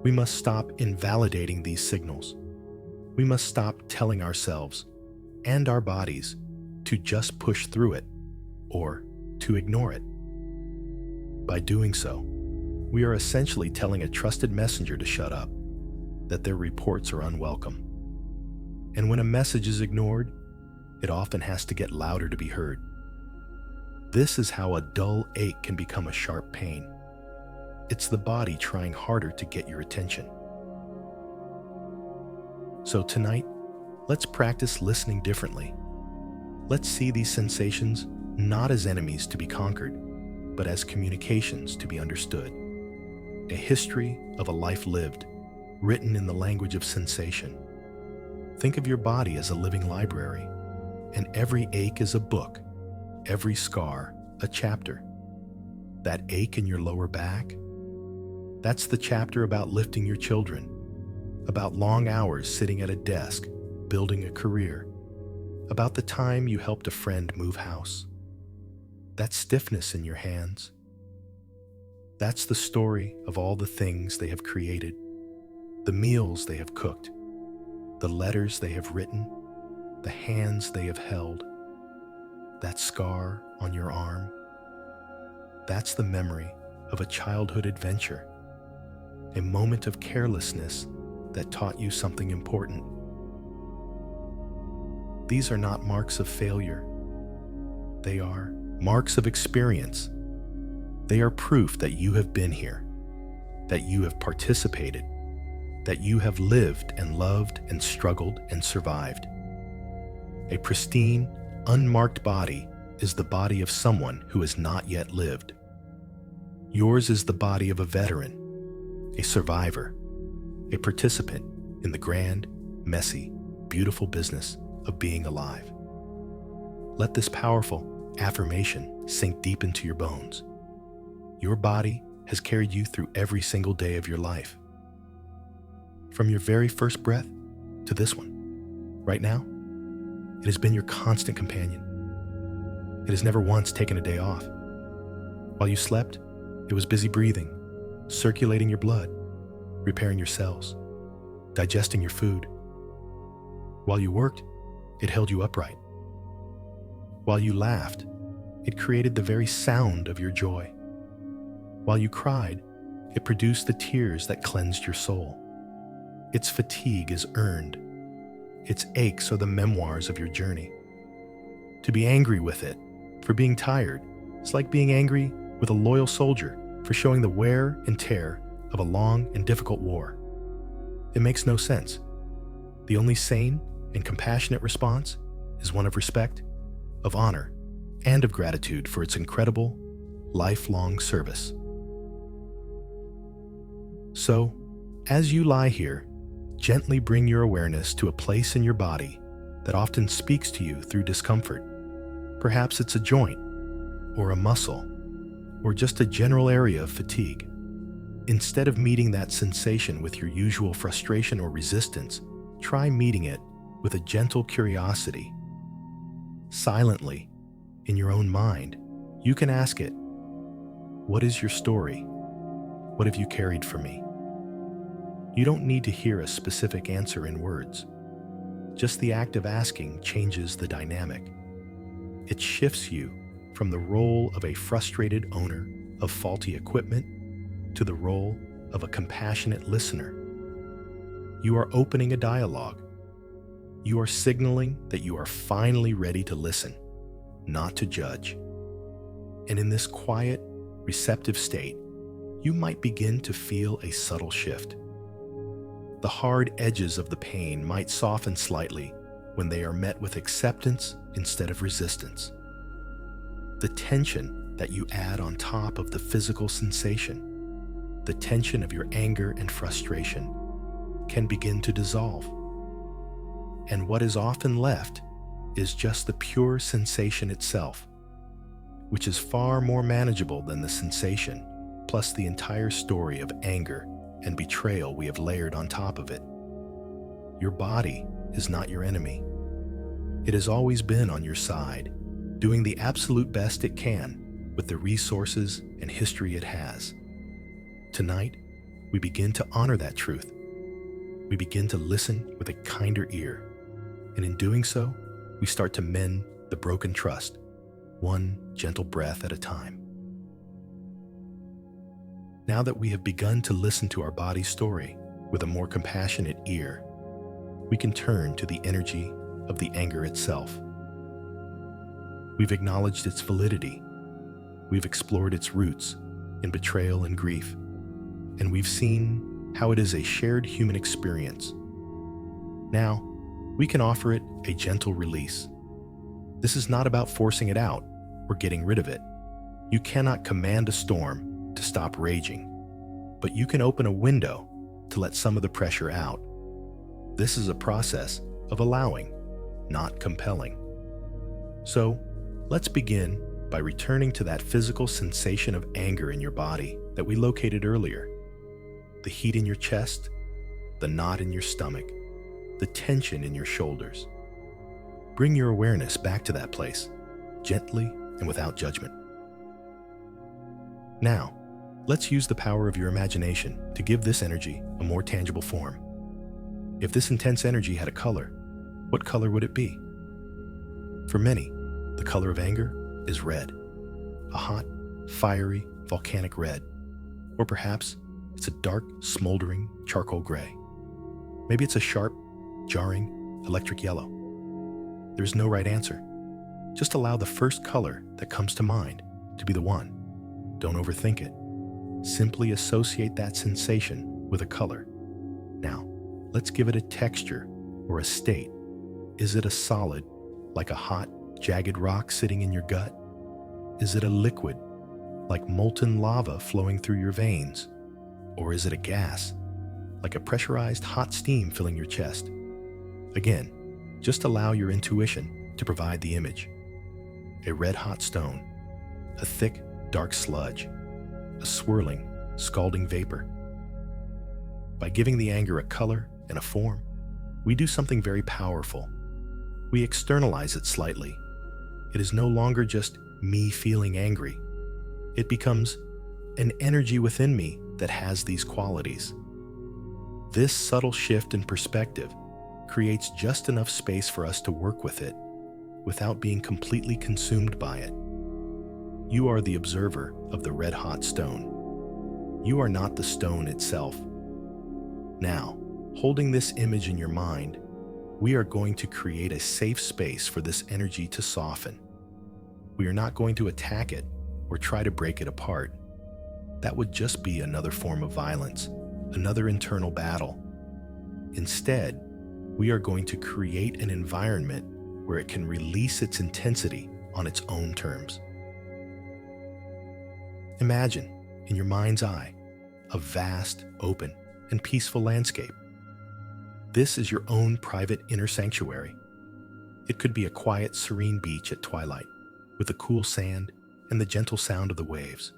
We must stop invalidating these signals. We must stop telling ourselves and our bodies to just push through it or to ignore it. By doing so, we are essentially telling a trusted messenger to shut up, that their reports are unwelcome. And when a message is ignored, it often has to get louder to be heard. This is how a dull ache can become a sharp pain. It's the body trying harder to get your attention. So tonight, let's practice listening differently. Let's see these sensations not as enemies to be conquered, but as communications to be understood. A history of a life lived, written in the language of sensation. Think of your body as a living library, and every ache is a book, every scar a chapter. That ache in your lower back, that's the chapter about lifting your children, about long hours sitting at a desk, building a career, about the time you helped a friend move house. That stiffness in your hands, that's the story of all the things they have created, the meals they have cooked, the letters they have written, the hands they have held. That scar on your arm, that's the memory of a childhood adventure, a moment of carelessness that taught you something important. These are not marks of failure. They are marks of experience. They are proof that you have been here, that you have participated, that you have lived and loved and struggled and survived. A pristine, unmarked body is the body of someone who has not yet lived. Yours is the body of a veteran, a survivor, a participant in the grand, messy, beautiful business of being alive. Let this powerful affirmation sink deep into your bones. Your body has carried you through every single day of your life. From your very first breath to this one, right now, it has been your constant companion. It has never once taken a day off. While you slept, it was busy breathing, circulating your blood, repairing your cells, digesting your food. While you worked, it held you upright. While you laughed, it created the very sound of your joy. While you cried, it produced the tears that cleansed your soul. Its fatigue is earned. Its aches are the memoirs of your journey. To be angry with it for being tired is like being angry with a loyal soldier for showing the wear and tear of a long and difficult war. It makes no sense. The only sane and compassionate response is one of respect, of honor, and of gratitude for its incredible, lifelong service. So, as you lie here, gently bring your awareness to a place in your body that often speaks to you through discomfort. Perhaps it's a joint, or a muscle, or just a general area of fatigue. Instead of meeting that sensation with your usual frustration or resistance, try meeting it with a gentle curiosity. Silently, in your own mind, you can ask it, "What is your story? What have you carried for me?" You don't need to hear a specific answer in words. Just the act of asking changes the dynamic. It shifts you from the role of a frustrated owner of faulty equipment to the role of a compassionate listener. You are opening a dialogue. You are signaling that you are finally ready to listen, not to judge. And in this quiet, receptive state, you might begin to feel a subtle shift. The hard edges of the pain might soften slightly when they are met with acceptance instead of resistance. the tension that you add on top of the physical sensation, the tension of your anger and frustration, can begin to dissolve. And what is often left is just the pure sensation itself, which is far more manageable than the sensation, plus the entire story of anger and betrayal we have layered on top of it. Your body is not your enemy. It has always been on your side, doing the absolute best it can with the resources and history it has. Tonight, we begin to honor that truth. We begin to listen with a kinder ear. And in doing so, we start to mend the broken trust, one gentle breath at a time. Now that we have begun to listen to our body's story with a more compassionate ear, we can turn to the energy of the anger itself. We've acknowledged its validity. We've explored its roots in betrayal and grief, and we've seen how it is a shared human experience. Now, we can offer it a gentle release. This is not about forcing it out or getting rid of it. You cannot command a storm to stop raging, but you can open a window to let some of the pressure out. This is a process of allowing, not compelling. So, let's begin by returning to that physical sensation of anger in your body that we located earlier. The heat in your chest, the knot in your stomach, the tension in your shoulders. Bring your awareness back to that place, gently and without judgment. Now, let's use the power of your imagination to give this energy a more tangible form. If this intense energy had a color, what color would it be? For many, the color of anger is red, a hot, fiery, volcanic red. Or perhaps it's a dark, smoldering charcoal gray. Maybe it's a sharp, jarring, electric yellow. There's no right answer. Just allow the first color that comes to mind to be the one. Don't overthink it. Simply associate that sensation with a color. Now, let's give it a texture or a state. Is it a solid, like a hot, jagged rock sitting in your gut? Is it a liquid, like molten lava flowing through your veins? Or is it a gas, like a pressurized hot steam filling your chest? Again, just allow your intuition to provide the image. A red-hot stone, a thick, dark sludge, a swirling, scalding vapor. By giving the anger a color and a form, we do something very powerful. We externalize it slightly. It is no longer just me feeling angry. It becomes an energy within me that has these qualities. This subtle shift in perspective creates just enough space for us to work with it without being completely consumed by it. You are the observer of the red-hot stone. You are not the stone itself. Now, holding this image in your mind, we are going to create a safe space for this energy to soften. We are not going to attack it or try to break it apart. That would just be another form of violence, another internal battle. Instead, we are going to create an environment where it can release its intensity on its own terms. Imagine, in your mind's eye, a vast, open, and peaceful landscape. This is your own private inner sanctuary. It could be a quiet, serene beach at twilight, with the cool sand and the gentle sound of the waves.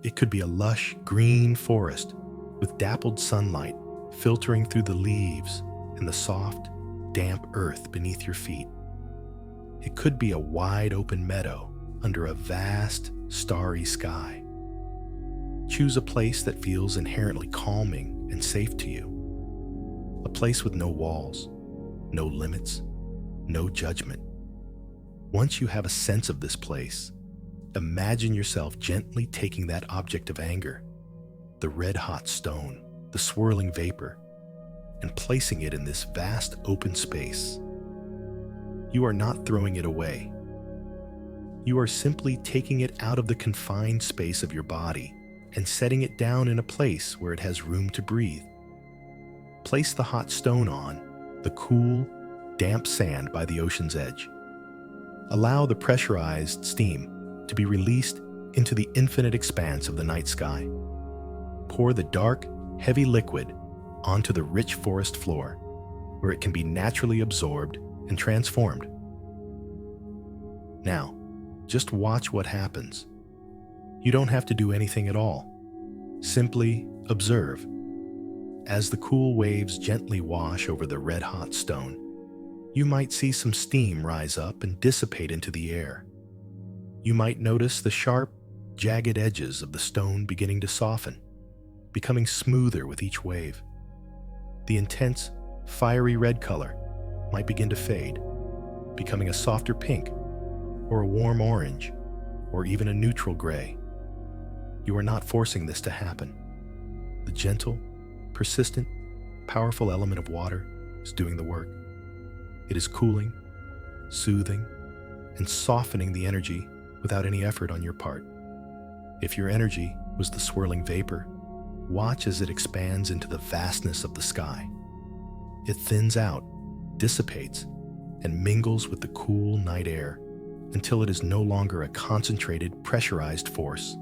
It could be a lush, green forest with dappled sunlight filtering through the leaves and the soft, damp earth beneath your feet. It could be a wide open meadow under a vast, starry sky. Choose a place that feels inherently calming and safe to you. A place with no walls, no limits, no judgment. Once you have a sense of this place, imagine yourself gently taking that object of anger, the red-hot stone, the swirling vapor, and placing it in this vast open space. You are not throwing it away. You are simply taking it out of the confined space of your body and setting it down in a place where it has room to breathe. Place the hot stone on the cool, damp sand by the ocean's edge. Allow the pressurized steam to be released into the infinite expanse of the night sky. Pour the dark, heavy liquid onto the rich forest floor, where it can be naturally absorbed and transformed. Now, just watch what happens. You don't have to do anything at all. Simply observe. As the cool waves gently wash over the red-hot stone, you might see some steam rise up and dissipate into the air. You might notice the sharp, jagged edges of the stone beginning to soften, becoming smoother with each wave. The intense, fiery red color might begin to fade, becoming a softer pink, or a warm orange, or even a neutral gray. You are not forcing this to happen. The gentle, persistent, powerful element of water is doing the work. It is cooling, soothing, and softening the energy without any effort on your part. If your energy was the swirling vapor, watch as it expands into the vastness of the sky. It thins out, dissipates, and mingles with the cool night air until it is no longer a concentrated, pressurized force.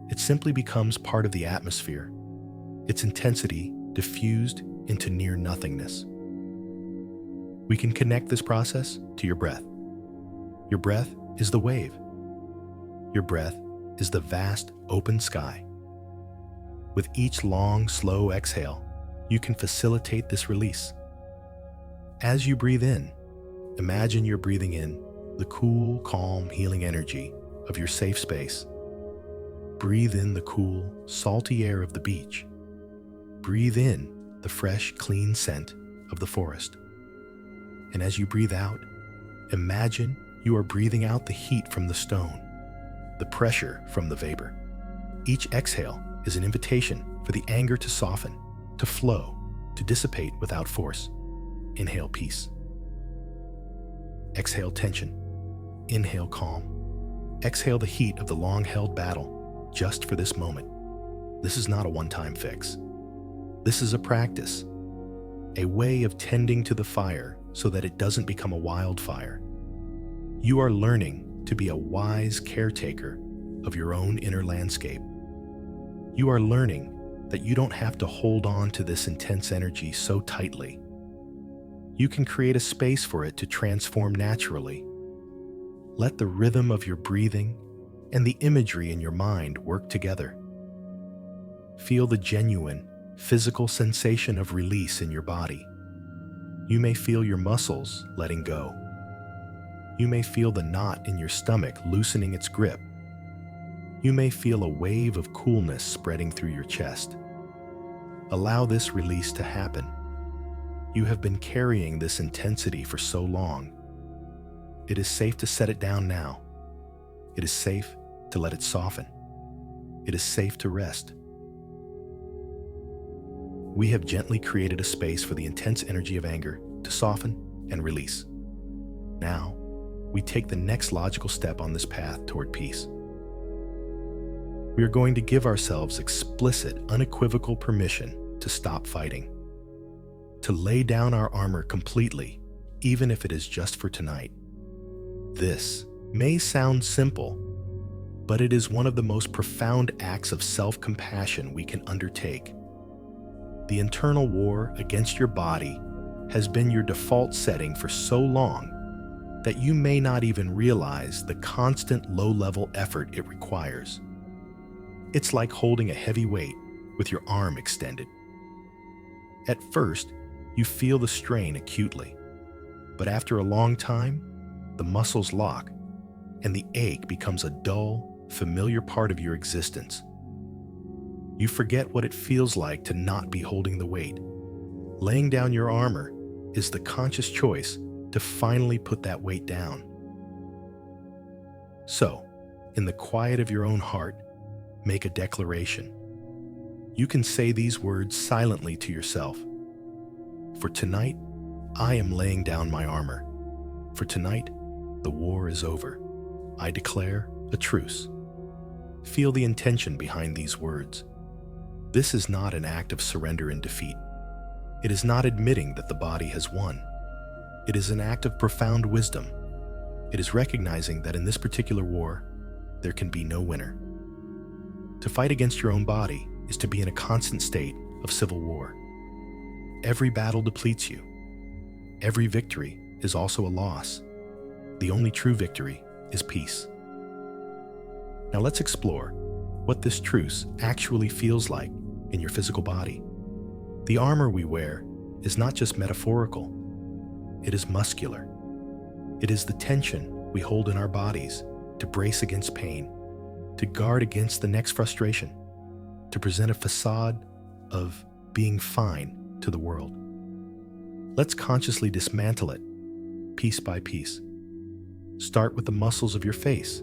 It simply becomes part of the atmosphere, its intensity diffused into near nothingness. We can connect this process to your breath. Your breath is the wave. Your breath is the vast, open sky. With each long, slow exhale, you can facilitate this release. As you breathe in, imagine you're breathing in the cool, calm, healing energy of your safe space. Breathe in the cool, salty air of the beach. Breathe in the fresh, clean scent of the forest. And as you breathe out, imagine you are breathing out the heat from the stone, the pressure from the vapor. Each exhale is an invitation for the anger to soften, to flow, to dissipate without force. Inhale peace. Exhale tension. Inhale calm. Exhale the heat of the long-held battle just for this moment. This is not a one-time fix. This is a practice, a way of tending to the fire so that it doesn't become a wildfire. You are learning to be a wise caretaker of your own inner landscape. You are learning that you don't have to hold on to this intense energy so tightly. You can create a space for it to transform naturally. Let the rhythm of your breathing and the imagery in your mind work together. Feel the genuine, physical sensation of release in your body. You may feel your muscles letting go. You may feel the knot in your stomach loosening its grip. You may feel a wave of coolness spreading through your chest. Allow this release to happen. You have been carrying this intensity for so long. It is safe to set it down now. It is safe to let it soften. It is safe to rest. We have gently created a space for the intense energy of anger to soften and release. Now, we take the next logical step on this path toward peace. We are going to give ourselves explicit, unequivocal permission to stop fighting, to lay down our armor completely, even if it is just for tonight. This may sound simple, but it is one of the most profound acts of self-compassion we can undertake. The internal war against your body has been your default setting for so long that you may not even realize the constant low-level effort it requires. It's like holding a heavy weight with your arm extended. At first, you feel the strain acutely, but after a long time, the muscles lock and the ache becomes a dull, familiar part of your existence. You forget what it feels like to not be holding the weight. Laying down your armor is the conscious choice to finally put that weight down. So, in the quiet of your own heart, make a declaration. You can say these words silently to yourself. For tonight, I am laying down my armor. For tonight, the war is over. I declare a truce. Feel the intention behind these words. This is not an act of surrender and defeat. It is not admitting that the body has won. It is an act of profound wisdom. It is recognizing that in this particular war, there can be no winner. To fight against your own body is to be in a constant state of civil war. Every battle depletes you. Every victory is also a loss. The only true victory is peace. Now let's explore what this truce actually feels like in your physical body. The armor we wear is not just metaphorical, it is muscular. It is the tension we hold in our bodies to brace against pain, to guard against the next frustration, to present a facade of being fine to the world. Let's consciously dismantle it, piece by piece. Start with the muscles of your face,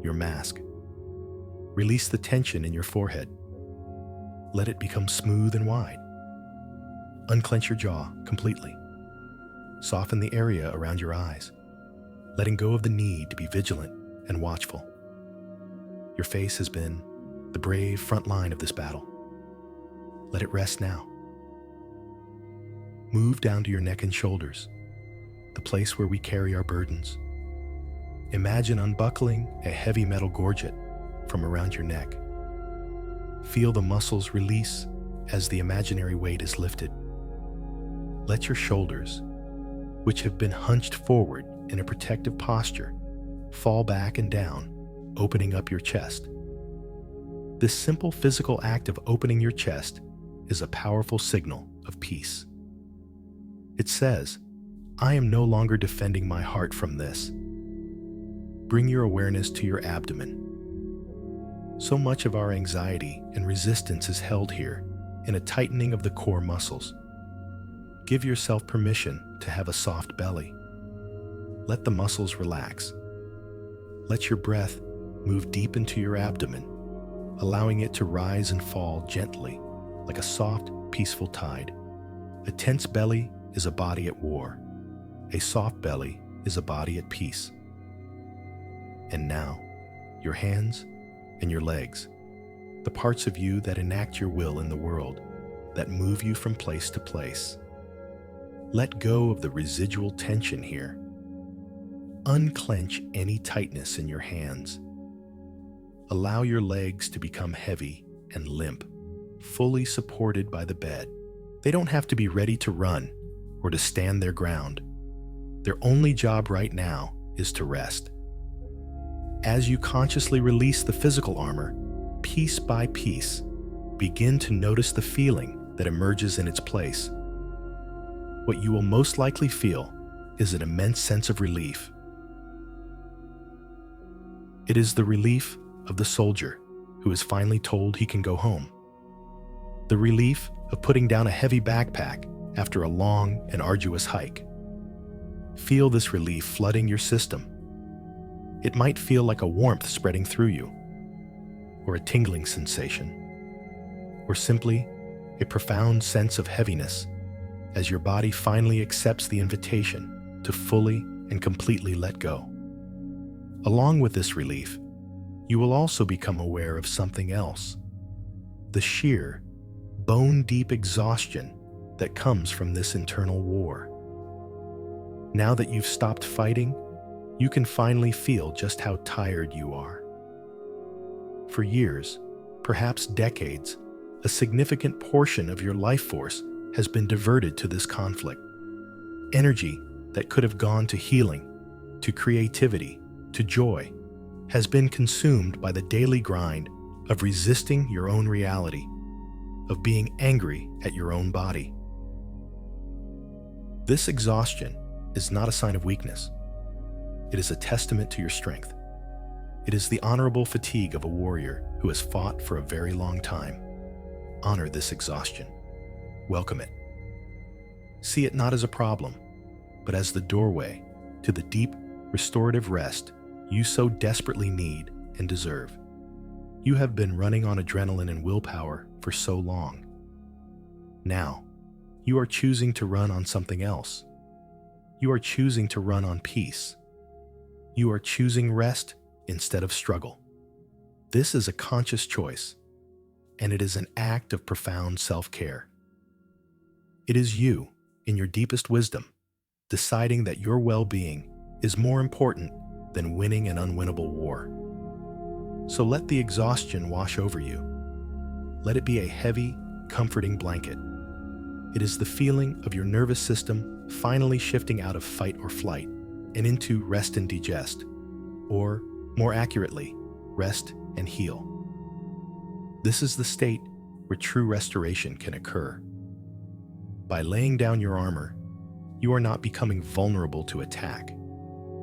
your mask. Release the tension in your forehead. Let it become smooth and wide. Unclench your jaw completely. Soften the area around your eyes, letting go of the need to be vigilant and watchful. Your face has been the brave front line of this battle. Let it rest now. Move down to your neck and shoulders, the place where we carry our burdens. Imagine unbuckling a heavy metal gorget from around your neck. Feel the muscles release as the imaginary weight is lifted. Let your shoulders, which have been hunched forward in a protective posture, fall back and down, opening up your chest. This simple physical act of opening your chest is a powerful signal of peace. It says, I am no longer defending my heart from this. Bring your awareness to your abdomen. So much of our anxiety and resistance is held here in a tightening of the core muscles. Give yourself permission to have a soft belly. Let the muscles relax. Let your breath move deep into your abdomen, allowing it to rise and fall gently, like a soft, peaceful tide. A tense belly is a body at war. A soft belly is a body at peace. And now, your hands and your legs, the parts of you that enact your will in the world, that move you from place to place. Let go of the residual tension here. Unclench any tightness in your hands. Allow your legs to become heavy and limp, fully supported by the bed. They don't have to be ready to run or to stand their ground. Their only job right now is to rest. As you consciously release the physical armor, piece by piece, begin to notice the feeling that emerges in its place. What you will most likely feel is an immense sense of relief. It is the relief of the soldier who is finally told he can go home. The relief of putting down a heavy backpack after a long and arduous hike. Feel this relief flooding your system. It might feel like a warmth spreading through you, or a tingling sensation, or simply a profound sense of heaviness as your body finally accepts the invitation to fully and completely let go. Along with this relief, you will also become aware of something else, the sheer, bone-deep exhaustion that comes from this internal war. Now that you've stopped fighting, you can finally feel just how tired you are. For years, perhaps decades, a significant portion of your life force has been diverted to this conflict. Energy that could have gone to healing, to creativity, to joy, has been consumed by the daily grind of resisting your own reality, of being angry at your own body. This exhaustion is not a sign of weakness. It is a testament to your strength. It is the honorable fatigue of a warrior who has fought for a very long time. Honor this exhaustion. Welcome it. See it not as a problem, but as the doorway to the deep, restorative rest you so desperately need and deserve. You have been running on adrenaline and willpower for so long. Now, you are choosing to run on something else. You are choosing to run on peace. You are choosing rest instead of struggle. This is a conscious choice, and it is an act of profound self-care. It is you, in your deepest wisdom, deciding that your well-being is more important than winning an unwinnable war. So let the exhaustion wash over you. Let it be a heavy, comforting blanket. It is the feeling of your nervous system finally shifting out of fight or flight and into rest and digest, or, more accurately, rest and heal. This is the state where true restoration can occur. By laying down your armor, you are not becoming vulnerable to attack.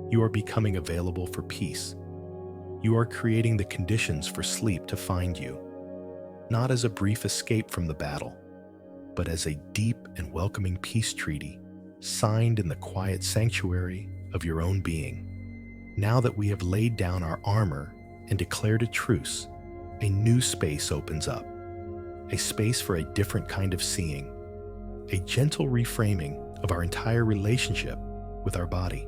You are becoming available for peace. You are creating the conditions for sleep to find you, not as a brief escape from the battle, but as a deep and welcoming peace treaty signed in the quiet sanctuary of your own being. Now that we have laid down our armor and declared a truce, a new space opens up, a space for a different kind of seeing, a gentle reframing of our entire relationship with our body.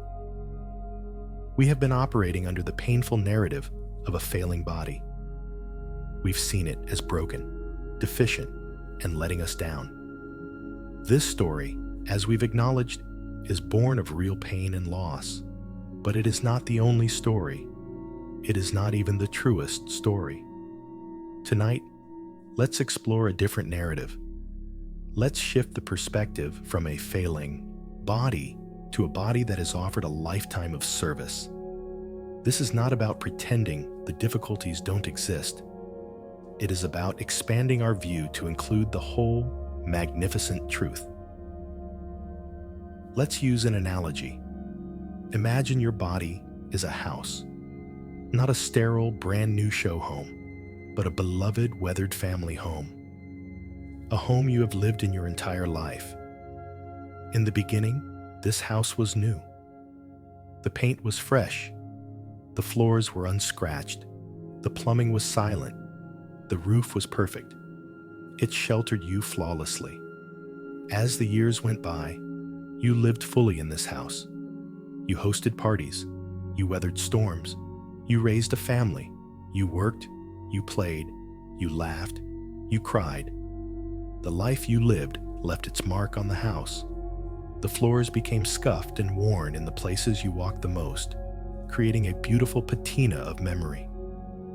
We have been operating under the painful narrative of a failing body. We've seen it as broken, deficient, and letting us down. This story, as we've acknowledged, is born of real pain and loss, but it is not the only story. It is not even the truest story. Tonight, let's explore a different narrative. Let's shift the perspective from a failing body to a body that has offered a lifetime of service. This is not about pretending the difficulties don't exist. It is about expanding our view to include the whole, magnificent truth. Let's use an analogy. Imagine your body is a house, not a sterile, brand new show home, but a beloved, weathered family home. A home you have lived in your entire life. In the beginning, this house was new. The paint was fresh. The floors were unscratched. The plumbing was silent. The roof was perfect. It sheltered you flawlessly. As the years went by, you lived fully in this house. You hosted parties. You weathered storms. You raised a family. You worked. You played. You laughed. You cried. The life you lived left its mark on the house. The floors became scuffed and worn in the places you walked the most, creating a beautiful patina of memory.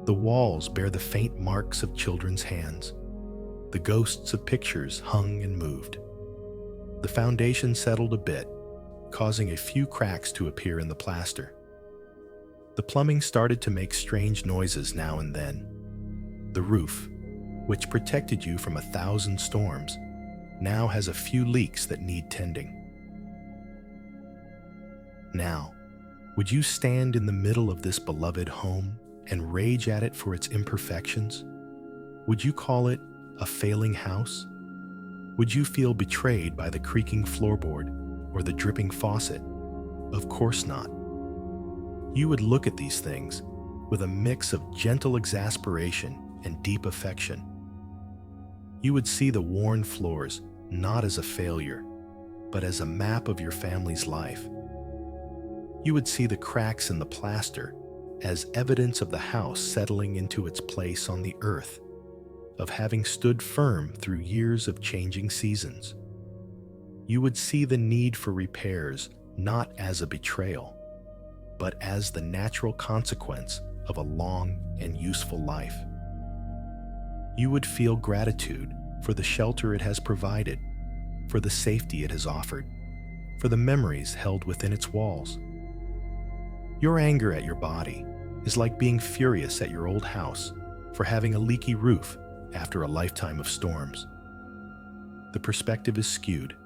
The walls bear the faint marks of children's hands. The ghosts of pictures hung and moved. The foundation settled a bit, causing a few cracks to appear in the plaster. The plumbing started to make strange noises now and then. The roof, which protected you from 1,000 storms, now has a few leaks that need tending. Now, would you stand in the middle of this beloved home and rage at it for its imperfections? Would you call it a failing house? Would you feel betrayed by the creaking floorboard or the dripping faucet? Of course not. You would look at these things with a mix of gentle exasperation and deep affection. You would see the worn floors not as a failure, but as a map of your family's life. You would see the cracks in the plaster as evidence of the house settling into its place on the earth, of having stood firm through years of changing seasons. You would see the need for repairs not as a betrayal, but as the natural consequence of a long and useful life. You would feel gratitude for the shelter it has provided, for the safety it has offered, for the memories held within its walls. Your anger at your body is like being furious at your old house for having a leaky roof after a lifetime of storms. The perspective is skewed.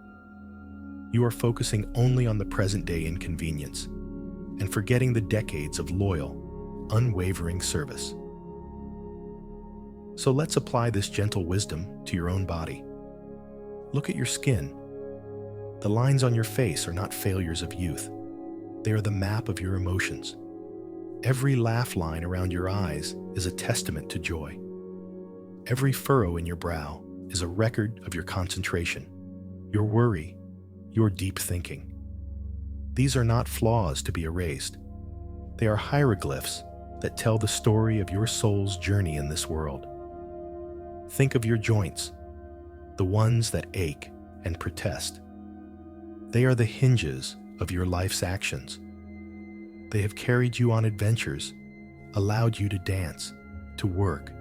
You are focusing only on the present-day inconvenience and forgetting the decades of loyal, unwavering service. So let's apply this gentle wisdom to your own body. Look at your skin. The lines on your face are not failures of youth. They are the map of your emotions. Every laugh line around your eyes is a testament to joy. Every furrow in your brow is a record of your concentration, your worry, your deep thinking. These are not flaws to be erased. They are hieroglyphs that tell the story of your soul's journey in this world. Think of your joints, the ones that ache and protest. They are the hinges of your life's actions. They have carried you on adventures, allowed you to dance, to work,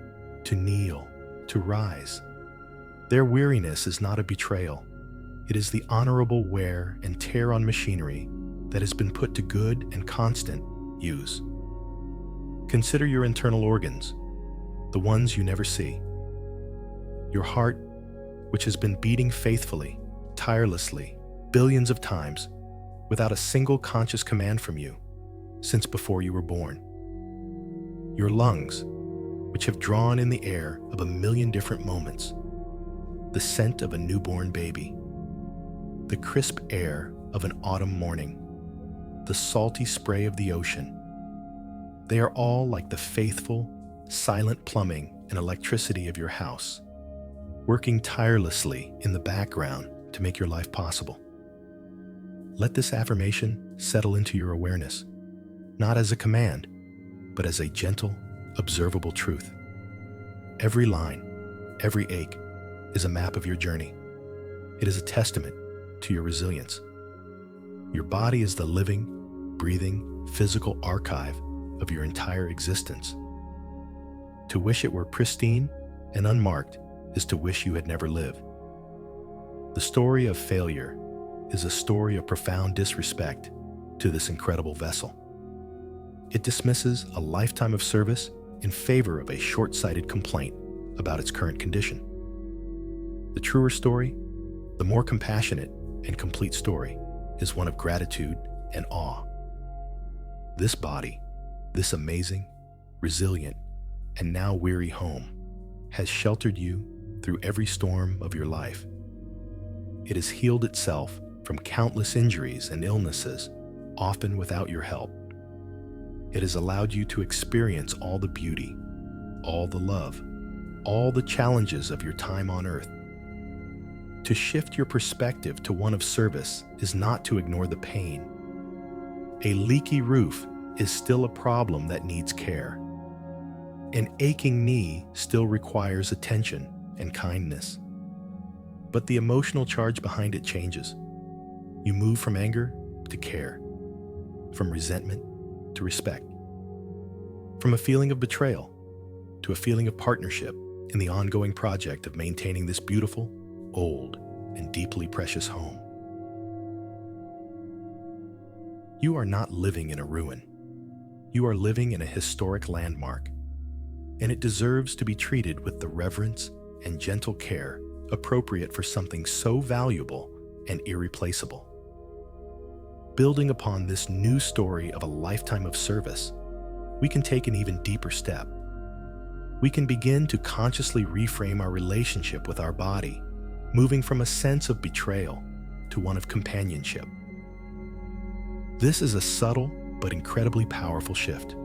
to kneel, to rise. Their weariness is not a betrayal. It is the honorable wear and tear on machinery that has been put to good and constant use. Consider your internal organs, the ones you never see. Your heart, which has been beating faithfully, tirelessly, billions of times, without a single conscious command from you, since before you were born. Your lungs, which have drawn in the air of a million different moments, the scent of a newborn baby, the crisp air of an autumn morning, the salty spray of the ocean. They are all like the faithful, silent plumbing and electricity of your house, working tirelessly in the background to make your life possible. Let this affirmation settle into your awareness, not as a command, but as a gentle, observable truth. Every line, every ache is a map of your journey. It is a testament to your resilience. Your body is the living, breathing, physical archive of your entire existence. To wish it were pristine and unmarked is to wish you had never lived. The story of failure is a story of profound disrespect to this incredible vessel. It dismisses a lifetime of service in favor of a short-sighted complaint about its current condition. The truer story, the more compassionate and complete story, is one of gratitude and awe. This body, this amazing, resilient, and now weary home, has sheltered you through every storm of your life. It has healed itself from countless injuries and illnesses, often without your help. It has allowed you to experience all the beauty, all the love, all the challenges of your time on earth. To shift your perspective to one of service is not to ignore the pain. A leaky roof is still a problem that needs care. An aching knee still requires attention and kindness. But the emotional charge behind it changes. You move from anger to care, from resentment to respect, from a feeling of betrayal to a feeling of partnership in the ongoing project of maintaining this beautiful, old, and deeply precious home. You are not living in a ruin. You are living in a historic landmark, and it deserves to be treated with the reverence and gentle care appropriate for something so valuable and irreplaceable. Building upon this new story of a lifetime of service, we can take an even deeper step. We can begin to consciously reframe our relationship with our body, moving from a sense of betrayal to one of companionship. This is a subtle but incredibly powerful shift.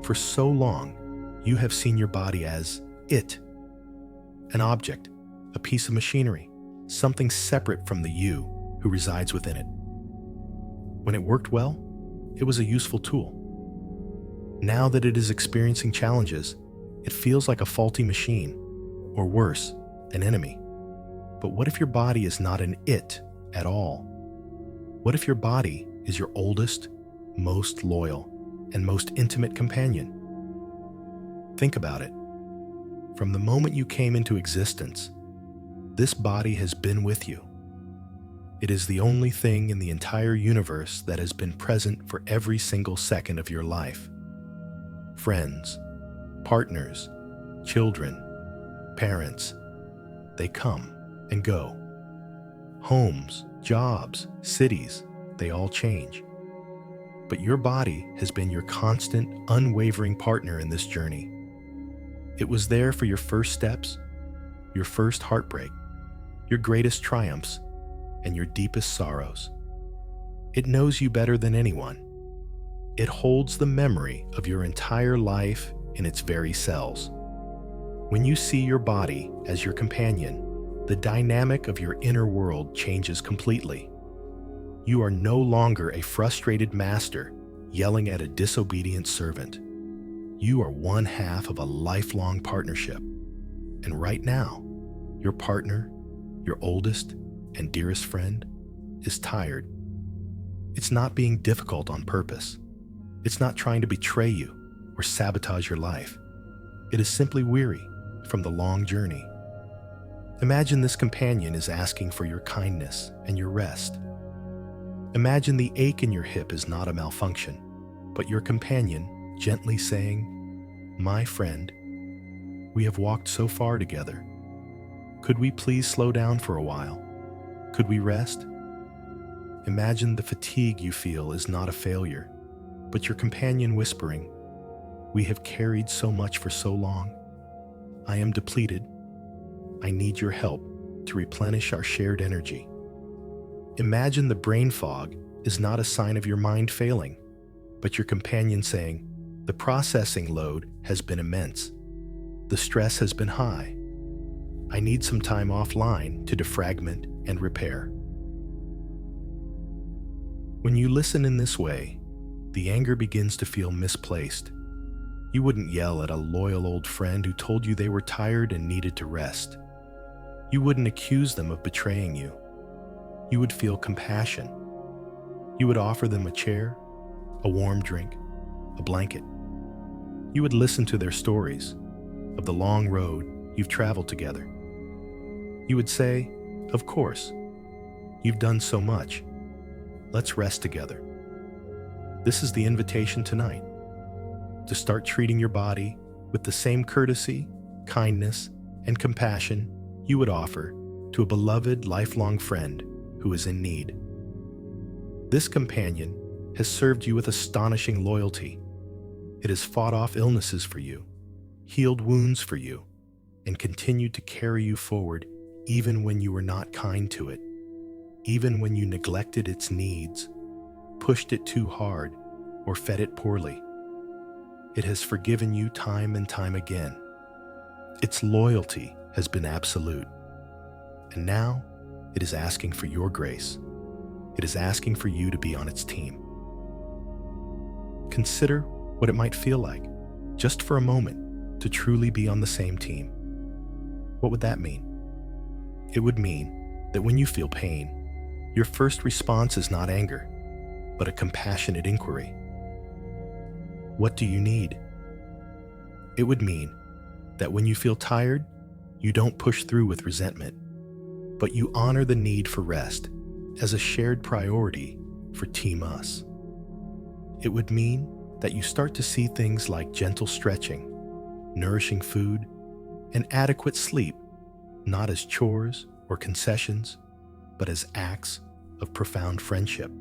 For so long, you have seen your body as it, an object, a piece of machinery, something separate from the you who resides within it. When it worked well, it was a useful tool. Now that it is experiencing challenges, it feels like a faulty machine, or worse, an enemy. But what if your body is not an it at all? What if your body is your oldest, most loyal, and most intimate companion? Think about it. From the moment you came into existence, this body has been with you. It is the only thing in the entire universe that has been present for every single second of your life. Friends, partners, children, parents, they come and go. Homes, jobs, cities, they all change. But your body has been your constant, unwavering partner in this journey. It was there for your first steps, your first heartbreak, your greatest triumphs, and your deepest sorrows. It knows you better than anyone. It holds the memory of your entire life in its very cells. When you see your body as your companion, the dynamic of your inner world changes completely. You are no longer a frustrated master yelling at a disobedient servant. You are one half of a lifelong partnership. And right now, your partner, your oldest and dearest friend, is tired. It's not being difficult on purpose. It's not trying to betray you or sabotage your life. It is simply weary from the long journey. Imagine this companion is asking for your kindness and your rest. Imagine the ache in your hip is not a malfunction, but your companion gently saying, "My friend, we have walked so far together. Could we please slow down for a while? Could we rest?" Imagine the fatigue you feel is not a failure, but your companion whispering, "We have carried so much for so long. I am depleted. I need your help to replenish our shared energy." Imagine the brain fog is not a sign of your mind failing, but your companion saying, "The processing load has been immense. The stress has been high. I need some time offline to defragment and repair." When you listen in this way, the anger begins to feel misplaced. You wouldn't yell at a loyal old friend who told you they were tired and needed to rest. You wouldn't accuse them of betraying you. You would feel compassion. You would offer them a chair, a warm drink, a blanket. You would listen to their stories of the long road you've traveled together. You would say, "Of course, you've done so much. Let's rest together." This is the invitation tonight, to start treating your body with the same courtesy, kindness, and compassion you would offer to a beloved lifelong friend who is in need. This companion has served you with astonishing loyalty. It has fought off illnesses for you, healed wounds for you, and continued to carry you forward even when you were not kind to it, even when you neglected its needs, pushed it too hard, or fed it poorly. It has forgiven you time and time again. Its loyalty has been absolute. And now, it is asking for your grace. It is asking for you to be on its team. Consider what it might feel like, just for a moment, to truly be on the same team. What would that mean? It would mean that when you feel pain, your first response is not anger, but a compassionate inquiry. What do you need? It would mean that when you feel tired, you don't push through with resentment, but you honor the need for rest as a shared priority for Team Us. It would mean that you start to see things like gentle stretching, nourishing food, and adequate sleep not as chores or concessions, but as acts of profound friendship,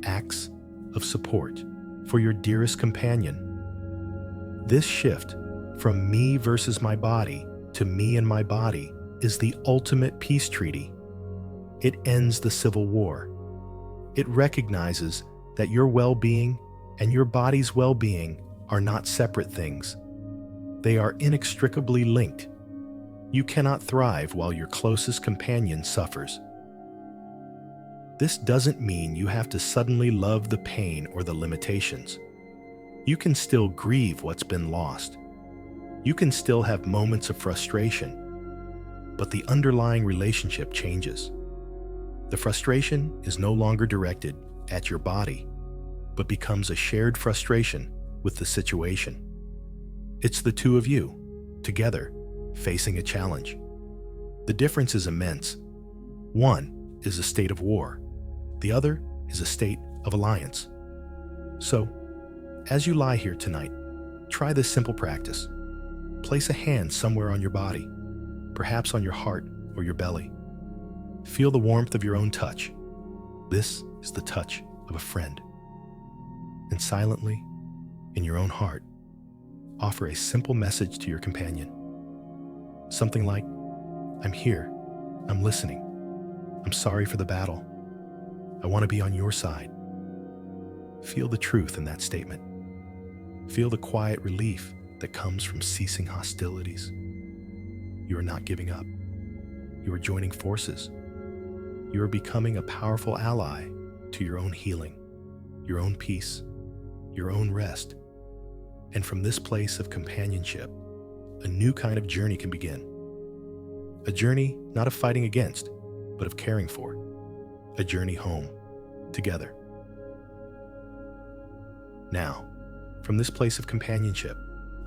acts of support for your dearest companion. This shift from me versus my body to me and my body is the ultimate peace treaty. It ends the civil war. It recognizes that your well-being and your body's well-being are not separate things. They are inextricably linked. You cannot thrive while your closest companion suffers. This doesn't mean you have to suddenly love the pain or the limitations. You can still grieve what's been lost. You can still have moments of frustration, but the underlying relationship changes. The frustration is no longer directed at your body, but becomes a shared frustration with the situation. It's the two of you, together, facing a challenge. The difference is immense. One is a state of war. The other is a state of alliance. So, as you lie here tonight, try this simple practice. Place a hand somewhere on your body, perhaps on your heart or your belly. Feel the warmth of your own touch. This is the touch of a friend. And silently, in your own heart, offer a simple message to your companion. Something like, "I'm here. I'm listening. I'm sorry for the battle. I want to be on your side." Feel the truth in that statement. Feel the quiet relief that comes from ceasing hostilities. You are not giving up. You are joining forces. You are becoming a powerful ally to your own healing, your own peace, your own rest. And from this place of companionship, a new kind of journey can begin. A journey not of fighting against, but of caring for. A journey home, together. Now, from this place of companionship,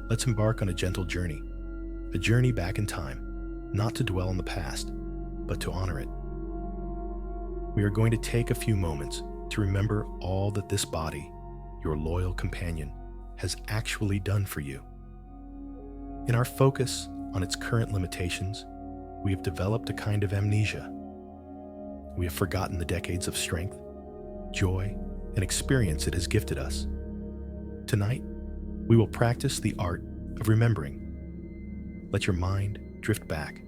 let's embark on a gentle journey, a journey back in time, not to dwell on the past, but to honor it. We are going to take a few moments to remember all that this body, your loyal companion, has actually done for you. In our focus on its current limitations, we have developed a kind of amnesia. We have forgotten the decades of strength, joy, and experience it has gifted us. Tonight, we will practice the art of remembering. Let your mind drift back,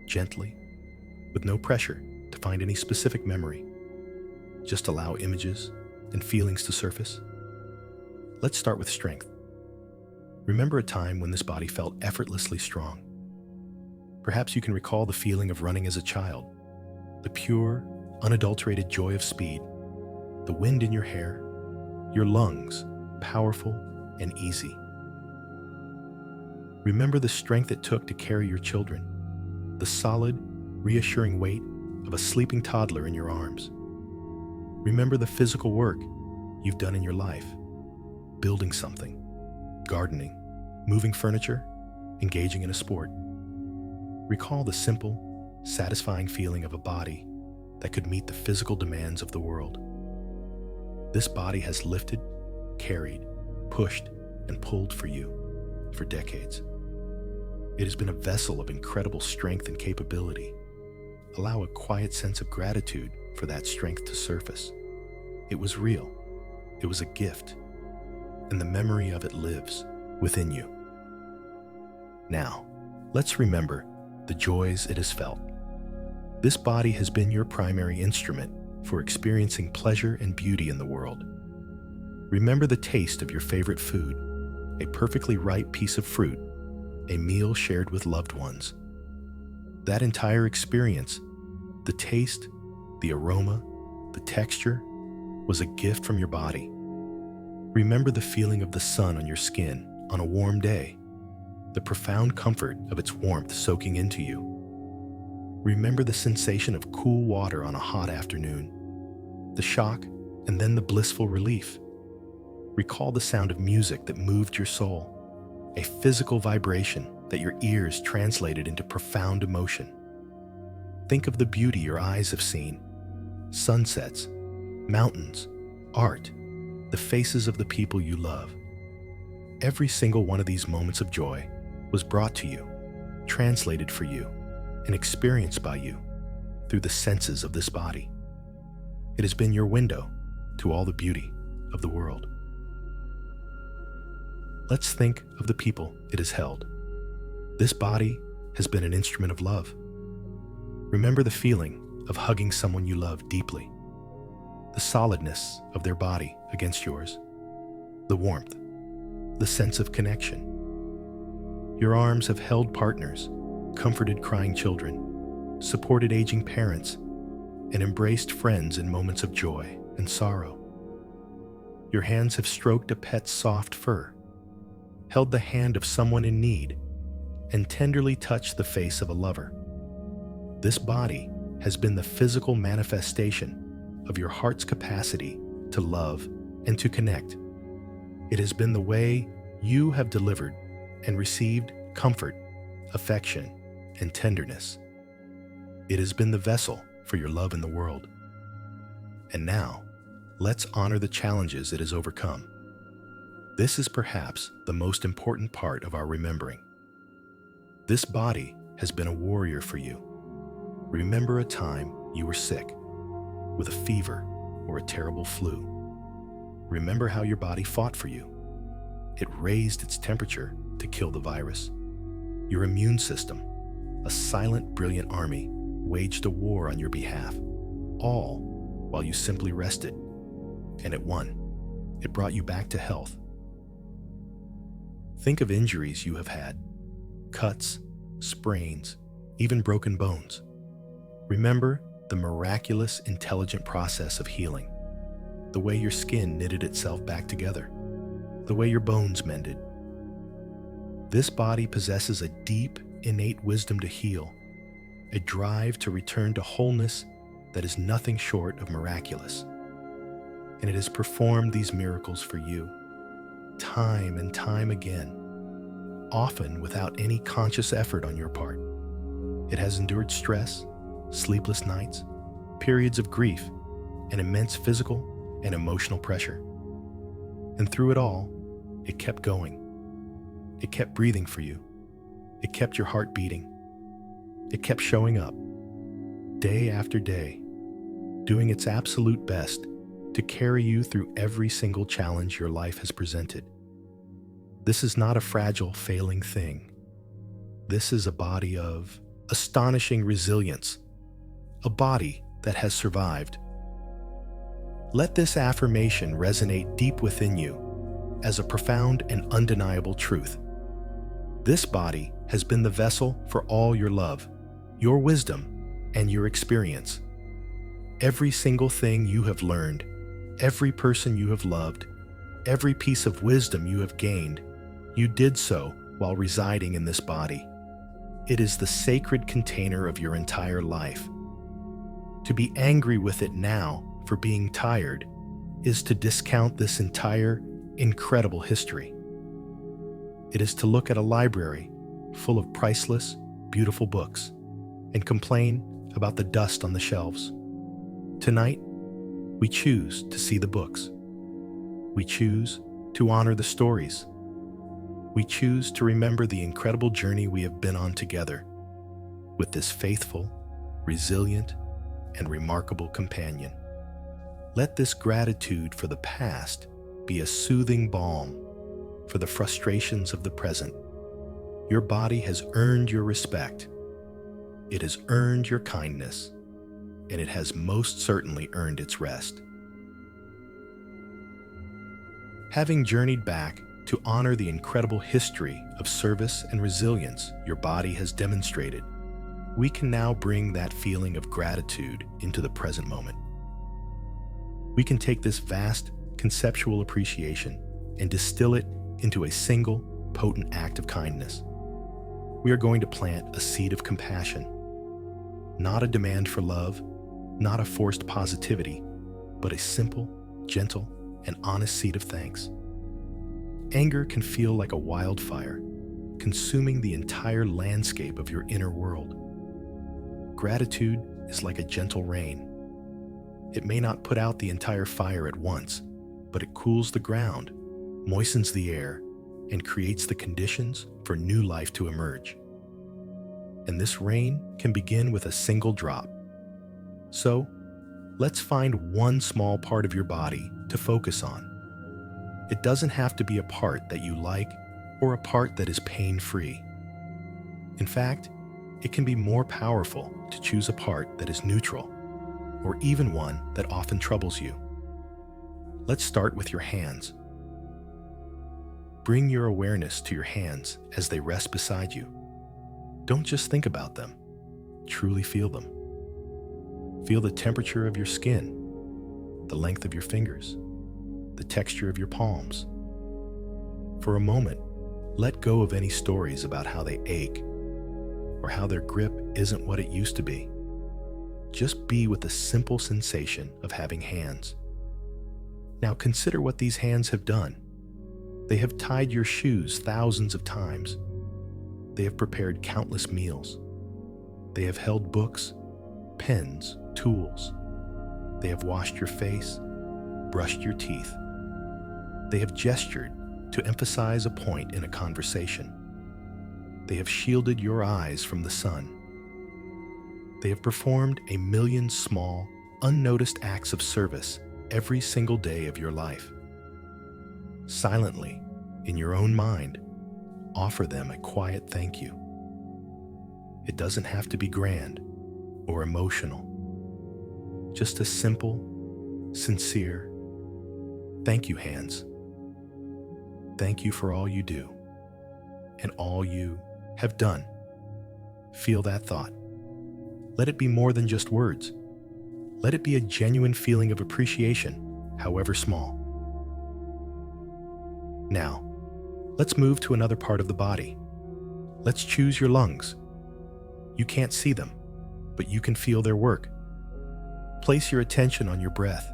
gently, with no pressure to find any specific memory. Just allow images and feelings to surface. Let's start with strength. Remember a time when this body felt effortlessly strong. Perhaps you can recall the feeling of running as a child, the pure, unadulterated joy of speed, the wind in your hair, your lungs, powerful and easy. Remember the strength it took to carry your children, the solid, reassuring weight of a sleeping toddler in your arms. Remember the physical work you've done in your life, building something, gardening, moving furniture, engaging in a sport. Recall the simple, satisfying feeling of a body that could meet the physical demands of the world. This body has lifted, carried, pushed, and pulled for you for decades. It has been a vessel of incredible strength and capability. Allow a quiet sense of gratitude for that strength to surface. It was real. It was a gift. And the memory of it lives within you. Now, let's remember the joys it has felt. This body has been your primary instrument for experiencing pleasure and beauty in the world. Remember the taste of your favorite food, a perfectly ripe piece of fruit, a meal shared with loved ones. That entire experience, the taste, the aroma, the texture, was a gift from your body. Remember the feeling of the sun on your skin on a warm day, the profound comfort of its warmth soaking into you. Remember the sensation of cool water on a hot afternoon, the shock and then the blissful relief. Recall the sound of music that moved your soul, a physical vibration that your ears translated into profound emotion. Think of the beauty your eyes have seen, sunsets, mountains, art, the faces of the people you love. Every single one of these moments of joy was brought to you, translated for you, and experienced by you through the senses of this body. It has been your window to all the beauty of the world. Let's think of the people it has held. This body has been an instrument of love. Remember the feeling of hugging someone you love deeply, the solidness of their body against yours, the warmth, the sense of connection. Your arms have held partners, comforted crying children, supported aging parents, and embraced friends in moments of joy and sorrow. Your hands have stroked a pet's soft fur, held the hand of someone in need, and tenderly touched the face of a lover. This body has been the physical manifestation of your heart's capacity to love and to connect. It has been the way you have delivered and received comfort, affection, and tenderness. It has been the vessel for your love in the world. And now, let's honor the challenges it has overcome. This is perhaps the most important part of our remembering. This body has been a warrior for you. Remember a time you were sick, with a fever or a terrible flu. Remember how your body fought for you. It raised its temperature to kill the virus. Your immune system, a silent, brilliant army, waged a war on your behalf, all while you simply rested, and it won. It brought you back to health. Think of injuries you have had, cuts, sprains, even broken bones. Remember the miraculous, intelligent process of healing, the way your skin knitted itself back together, the way your bones mended. This body possesses a deep, innate wisdom to heal, a drive to return to wholeness that is nothing short of miraculous. And it has performed these miracles for you, time and time again. often without any conscious effort on your part. It has endured stress, sleepless nights, periods of grief, and immense physical and emotional pressure. And through it all, it kept going. It kept breathing for you. It kept your heart beating. It kept showing up, day after day, doing its absolute best to carry you through every single challenge your life has presented. This is not a fragile, failing thing. This is a body of astonishing resilience, a body that has survived. Let this affirmation resonate deep within you as a profound and undeniable truth. This body has been the vessel for all your love, your wisdom, and your experience. Every single thing you have learned, every person you have loved, every piece of wisdom you have gained, you did so while residing in this body. It is the sacred container of your entire life. To be angry with it now for being tired is to discount this entire, incredible history. It is to look at a library full of priceless, beautiful books and complain about the dust on the shelves. Tonight, we choose to see the books. We choose to honor the stories. We choose to remember the incredible journey we have been on together with this faithful, resilient, and remarkable companion. Let this gratitude for the past be a soothing balm for the frustrations of the present. Your body has earned your respect. It has earned your kindness, and it has most certainly earned its rest. Having journeyed back to honor the incredible history of service and resilience your body has demonstrated, we can now bring that feeling of gratitude into the present moment. We can take this vast conceptual appreciation and distill it into a single, potent act of kindness. We are going to plant a seed of compassion, not a demand for love, not a forced positivity, but a simple, gentle, and honest seed of thanks. Anger can feel like a wildfire, consuming the entire landscape of your inner world. Gratitude is like a gentle rain. It may not put out the entire fire at once, but it cools the ground, moistens the air, and creates the conditions for new life to emerge. And this rain can begin with a single drop. So, let's find one small part of your body to focus on. It doesn't have to be a part that you like or a part that is pain-free. In fact, it can be more powerful to choose a part that is neutral, or even one that often troubles you. Let's start with your hands. Bring your awareness to your hands as they rest beside you. Don't just think about them, truly feel them. Feel the temperature of your skin, the length of your fingers, the texture of your palms. For a moment, let go of any stories about how they ache or how their grip isn't what it used to be. Just be with the simple sensation of having hands. Now consider what these hands have done. They have tied your shoes thousands of times. They have prepared countless meals. They have held books, pens, tools. They have washed your face, brushed your teeth. They have gestured to emphasize a point in a conversation. They have shielded your eyes from the sun. They have performed a million small, unnoticed acts of service every single day of your life. Silently, in your own mind, offer them a quiet thank you. It doesn't have to be grand or emotional. Just a simple, sincere, thank you, hands. Thank you for all you do and all you have done. Feel that thought. Let it be more than just words. Let it be a genuine feeling of appreciation, however small. Now, let's move to another part of the body. Let's choose your lungs. You can't see them, but you can feel their work. Place your attention on your breath,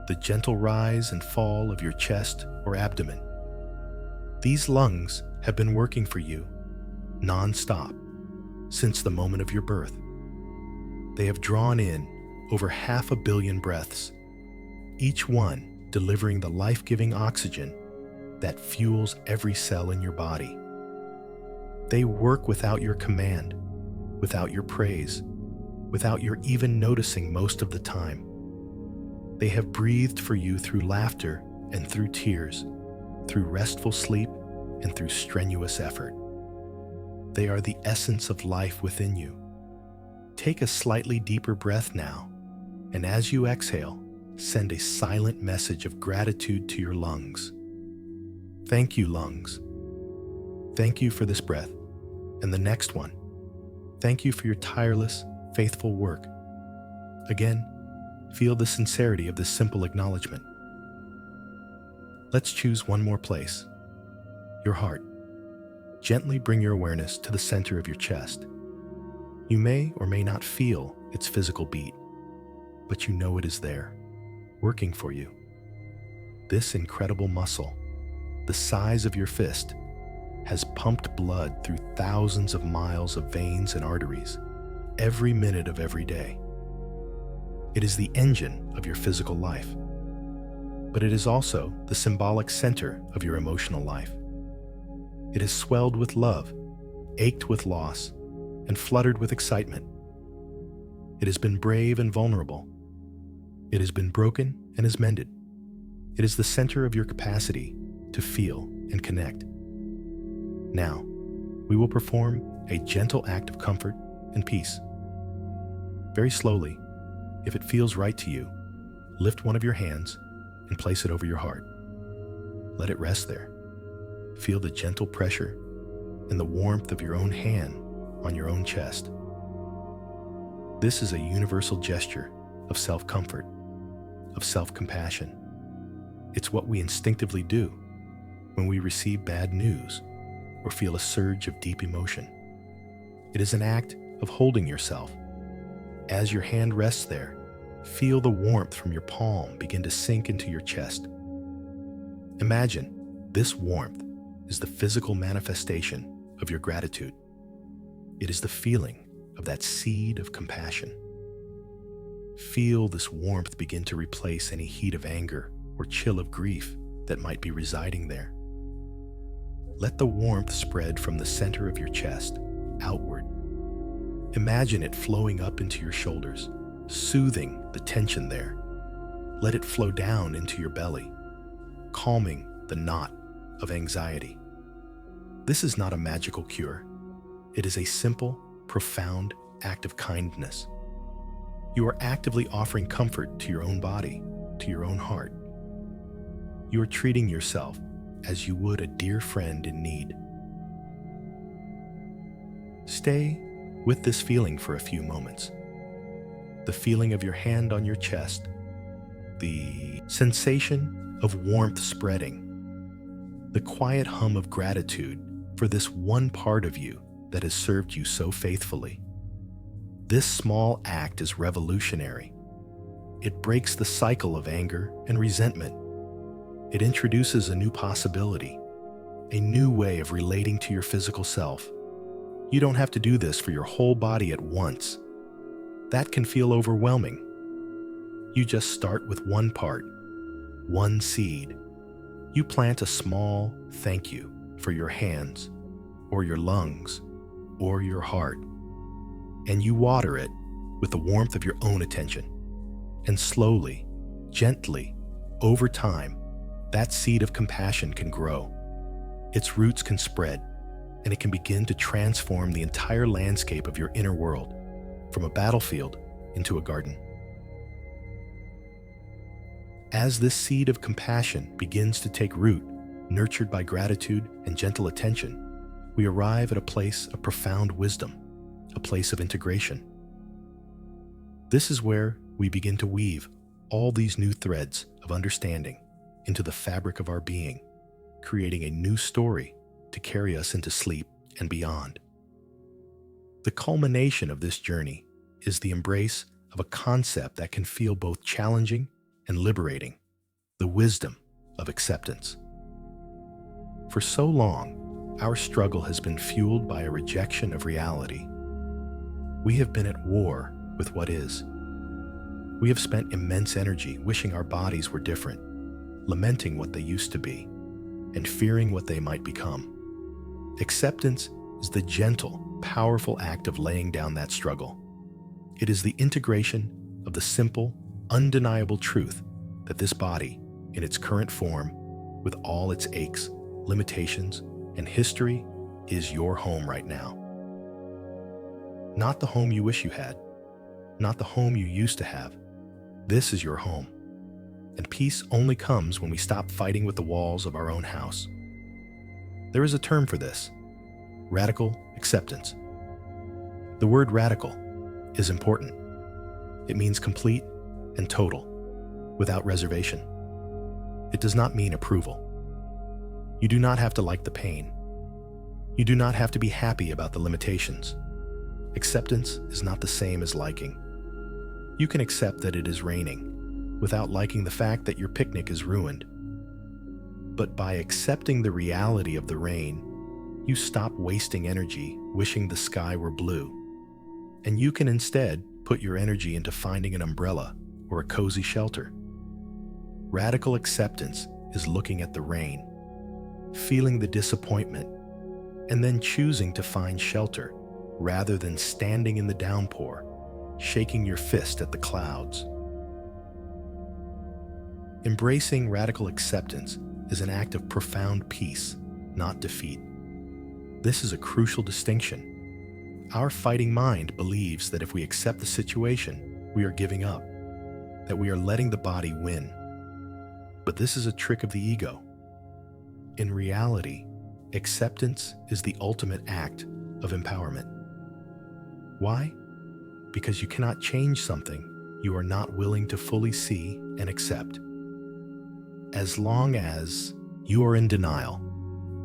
the gentle rise and fall of your chest or abdomen. These lungs have been working for you non-stop since the moment of your birth. They have drawn in over 500 million breaths, each one delivering the life-giving oxygen that fuels every cell in your body. They work without your command, without your praise, without your even noticing most of the time. They have breathed for you through laughter and through tears, through restful sleep and through strenuous effort. They are the essence of life within you. Take a slightly deeper breath now, and as you exhale, send a silent message of gratitude to your lungs. Thank you, lungs. Thank you for this breath and the next one. Thank you for your tireless, faithful work. Again, feel the sincerity of this simple acknowledgement. Let's choose one more place, your heart. Gently bring your awareness to the center of your chest. You may or may not feel its physical beat, but you know it is there, working for you. This incredible muscle, the size of your fist, has pumped blood through thousands of miles of veins and arteries every minute of every day. It is the engine of your physical life, but it is also the symbolic center of your emotional life. It is swelled with love, ached with loss, and fluttered with excitement. It has been brave and vulnerable. It has been broken and is mended. It is the center of your capacity to feel and connect. Now, we will perform a gentle act of comfort and peace. Very slowly, if it feels right to you, lift one of your hands and place it over your heart. Let it rest there. Feel the gentle pressure and the warmth of your own hand on your own chest. This is a universal gesture of self-comfort, of self-compassion. It's what we instinctively do when we receive bad news or feel a surge of deep emotion. It is an act of holding yourself. As your hand rests there, feel the warmth from your palm begin to sink into your chest. Imagine this warmth is the physical manifestation of your gratitude. It is the feeling of that seed of compassion. Feel this warmth begin to replace any heat of anger or chill of grief that might be residing there. Let the warmth spread from the center of your chest outward. Imagine it flowing up into your shoulders, soothing the tension there. Let it flow down into your belly, calming the knot of anxiety. This is not a magical cure. It is a simple, profound act of kindness. You are actively offering comfort to your own body, to your own heart. You are treating yourself as you would a dear friend in need. Stay with this feeling for a few moments. The feeling of your hand on your chest, the sensation of warmth spreading, the quiet hum of gratitude for this one part of you that has served you so faithfully. This small act is revolutionary. It breaks the cycle of anger and resentment. It introduces a new possibility, a new way of relating to your physical self. You don't have to do this for your whole body at once. That can feel overwhelming. You just start with one part, one seed. You plant a small thank you for your hands, or your lungs, or your heart, and you water it with the warmth of your own attention. And slowly, gently, over time, that seed of compassion can grow. Its roots can spread, and it can begin to transform the entire landscape of your inner world, from a battlefield into a garden. As this seed of compassion begins to take root, nurtured by gratitude and gentle attention, we arrive at a place of profound wisdom, a place of integration. This is where we begin to weave all these new threads of understanding into the fabric of our being, creating a new story to carry us into sleep and beyond. The culmination of this journey is the embrace of a concept that can feel both challenging and liberating, the wisdom of acceptance. For so long, Our struggle has been fueled by a rejection of reality. We have been at war with what is. We have spent immense energy wishing our bodies were different, lamenting what they used to be, and fearing what they might become. Acceptance is the gentle, powerful act of laying down that struggle. It is the integration of the simple, undeniable truth that this body, in its current form, with all its aches, limitations, and history, is your home right now. Not the home you wish you had, not the home you used to have. This is your home. And peace only comes when we stop fighting with the walls of our own house. There is a term for this: radical acceptance. The word radical is important. It means complete and total, without reservation. It does not mean approval. You do not have to like the pain. You do not have to be happy about the limitations. Acceptance is not the same as liking. You can accept that it is raining without liking the fact that your picnic is ruined. But by accepting the reality of the rain, you stop wasting energy wishing the sky were blue. And you can instead put your energy into finding an umbrella or a cozy shelter. Radical acceptance is looking at the rain, feeling the disappointment, and then choosing to find shelter rather than standing in the downpour, shaking your fist at the clouds. Embracing radical acceptance is an act of profound peace, not defeat. This is a crucial distinction. Our fighting mind believes that if we accept the situation, we are giving up, that we are letting the body win. But this is a trick of the ego. In reality, acceptance is the ultimate act of empowerment. Why? Because you cannot change something you are not willing to fully see and accept. As long as you are in denial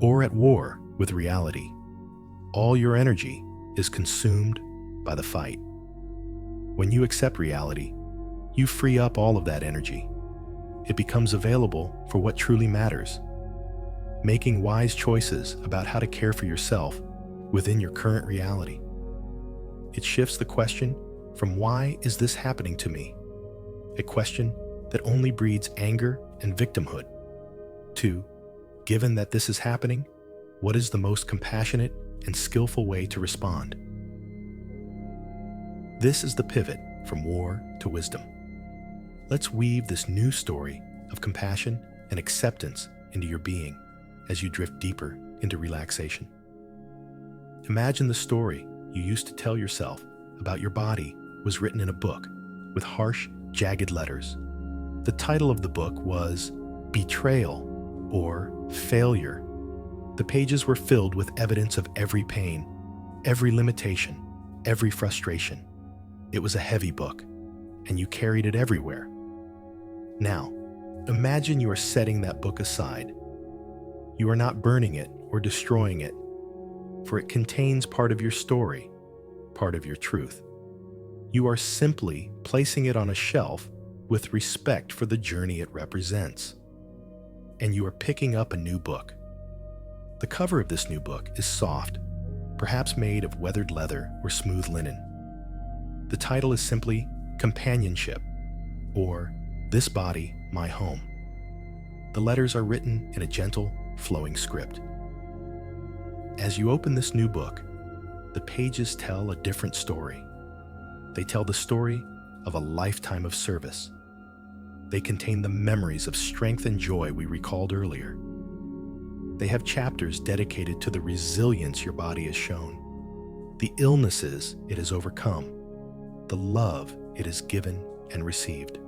or at war with reality, all your energy is consumed by the fight. When you accept reality, you free up all of that energy. It becomes available for what truly matters, making wise choices about how to care for yourself within your current reality. It shifts the question from "why is this happening to me?" a question that only breeds anger and victimhood, to "given that this is happening, what is the most compassionate and skillful way to respond?" This is the pivot from war to wisdom. Let's weave this new story of compassion and acceptance into your being as you drift deeper into relaxation. Imagine the story you used to tell yourself about your body was written in a book with harsh, jagged letters. The title of the book was Betrayal or Failure. The pages were filled with evidence of every pain, every limitation, every frustration. It was a heavy book, and you carried it everywhere. Now, imagine you are setting that book aside. You are not burning it or destroying it, for it contains part of your story, part of your truth. You are simply placing it on a shelf with respect for the journey it represents. And you are picking up a new book. The cover of this new book is soft, perhaps made of weathered leather or smooth linen. The title is simply Companionship, or This Body, My Home. The letters are written in a gentle, flowing script. As you open this new book, the pages tell a different story. They tell the story of a lifetime of service. They contain the memories of strength and joy we recalled earlier. They have chapters dedicated to the resilience your body has shown, the illnesses it has overcome, the love it has given and received.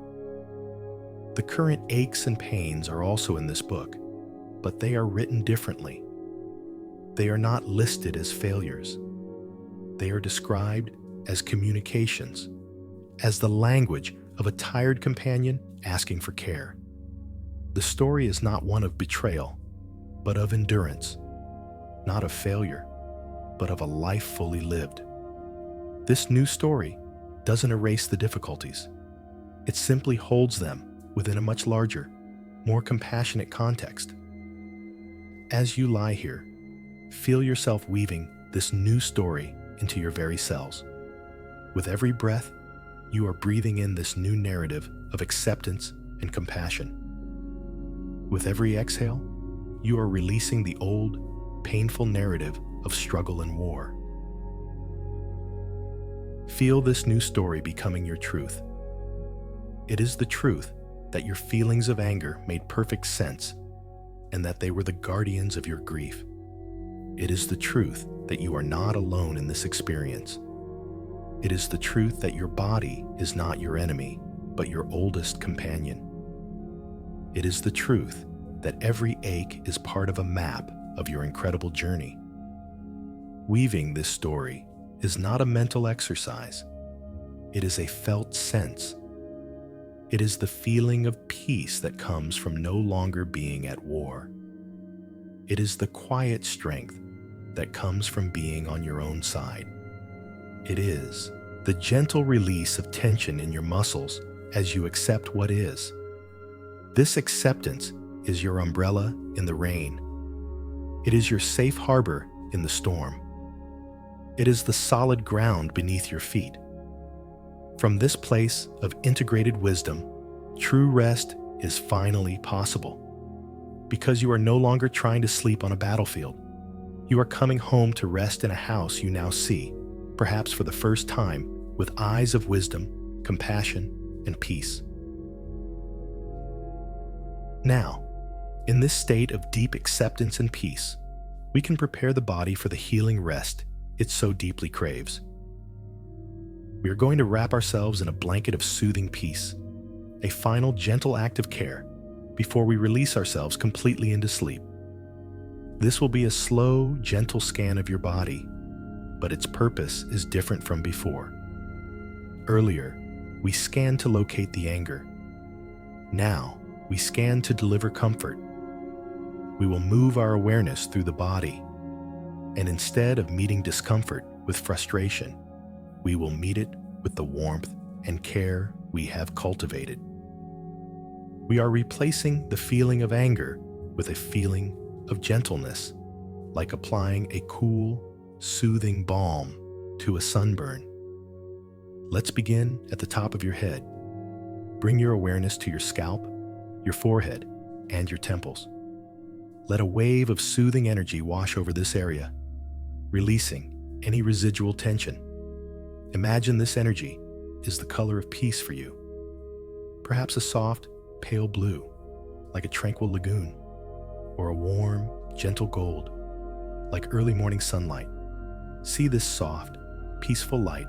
The current aches and pains are also in this book, but they are written differently. They are not listed as failures. They are described as communications, as the language of a tired companion asking for care. The story is not one of betrayal, but of endurance, not of failure, but of a life fully lived. This new story doesn't erase the difficulties. It simply holds them within a much larger, more compassionate context. As you lie here, Feel yourself weaving this new story into your very cells. With every breath, you are breathing in this new narrative of acceptance and compassion. With every exhale, you are releasing the old, painful narrative of struggle and war. Feel this new story becoming your truth. It is the truth that your feelings of anger made perfect sense and that they were the guardians of your grief. It is the truth that you are not alone in this experience. It is the truth that your body is not your enemy, but your oldest companion. It is the truth that every ache is part of a map of your incredible journey. Weaving this story is not a mental exercise. It is a felt sense. It is the feeling of peace that comes from no longer being at war. It is the quiet strength that comes from being on your own side. It is the gentle release of tension in your muscles as you accept what is. This acceptance is your umbrella in the rain. It is your safe harbor in the storm. It is the solid ground beneath your feet. From this place of integrated wisdom, true rest is finally possible. Because you are no longer trying to sleep on a battlefield. You are coming home to rest in a house you now see, perhaps for the first time, with eyes of wisdom, compassion, and peace. Now, in this state of deep acceptance and peace, we can prepare the body for the healing rest it so deeply craves. We are going to wrap ourselves in a blanket of soothing peace, a final gentle act of care before we release ourselves completely into sleep. This will be a slow, gentle scan of your body, but its purpose is different from before. Earlier, we scanned to locate the anger. Now, we scan to deliver comfort. We will move our awareness through the body, and instead of meeting discomfort with frustration, we will meet it with the warmth and care we have cultivated. We are replacing the feeling of anger with a feeling of gentleness, like applying a cool, soothing balm to a sunburn. Let's begin at the top of your head. Bring your awareness to your scalp, your forehead, and your temples. Let a wave of soothing energy wash over this area, releasing any residual tension. Imagine this energy is the color of peace for you. Perhaps a soft, pale blue, like a tranquil lagoon, or a warm, gentle gold, like early morning sunlight. See this soft, peaceful light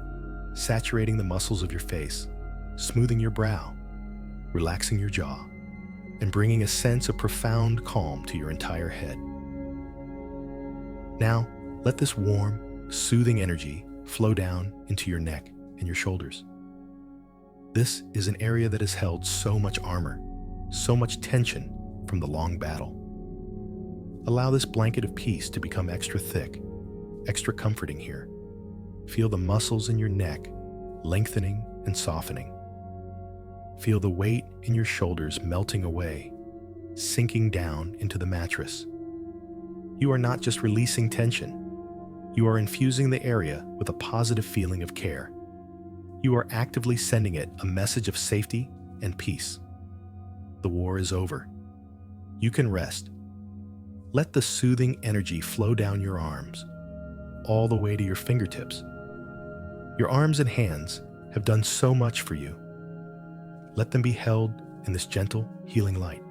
saturating the muscles of your face, smoothing your brow, relaxing your jaw, and bringing a sense of profound calm to your entire head. Now, let this warm, soothing energy flow down into your neck and your shoulders. This is an area that has held so much armor, so much tension from the long battle. Allow this blanket of peace to become extra thick, extra comforting here. Feel the muscles in your neck lengthening and softening. Feel the weight in your shoulders melting away, sinking down into the mattress. You are not just releasing tension. You are infusing the area with a positive feeling of care. You are actively sending it a message of safety and peace. The war is over. You can rest. Let the soothing energy flow down your arms, all the way to your fingertips. Your arms and hands have done so much for you. Let them be held in this gentle, healing light.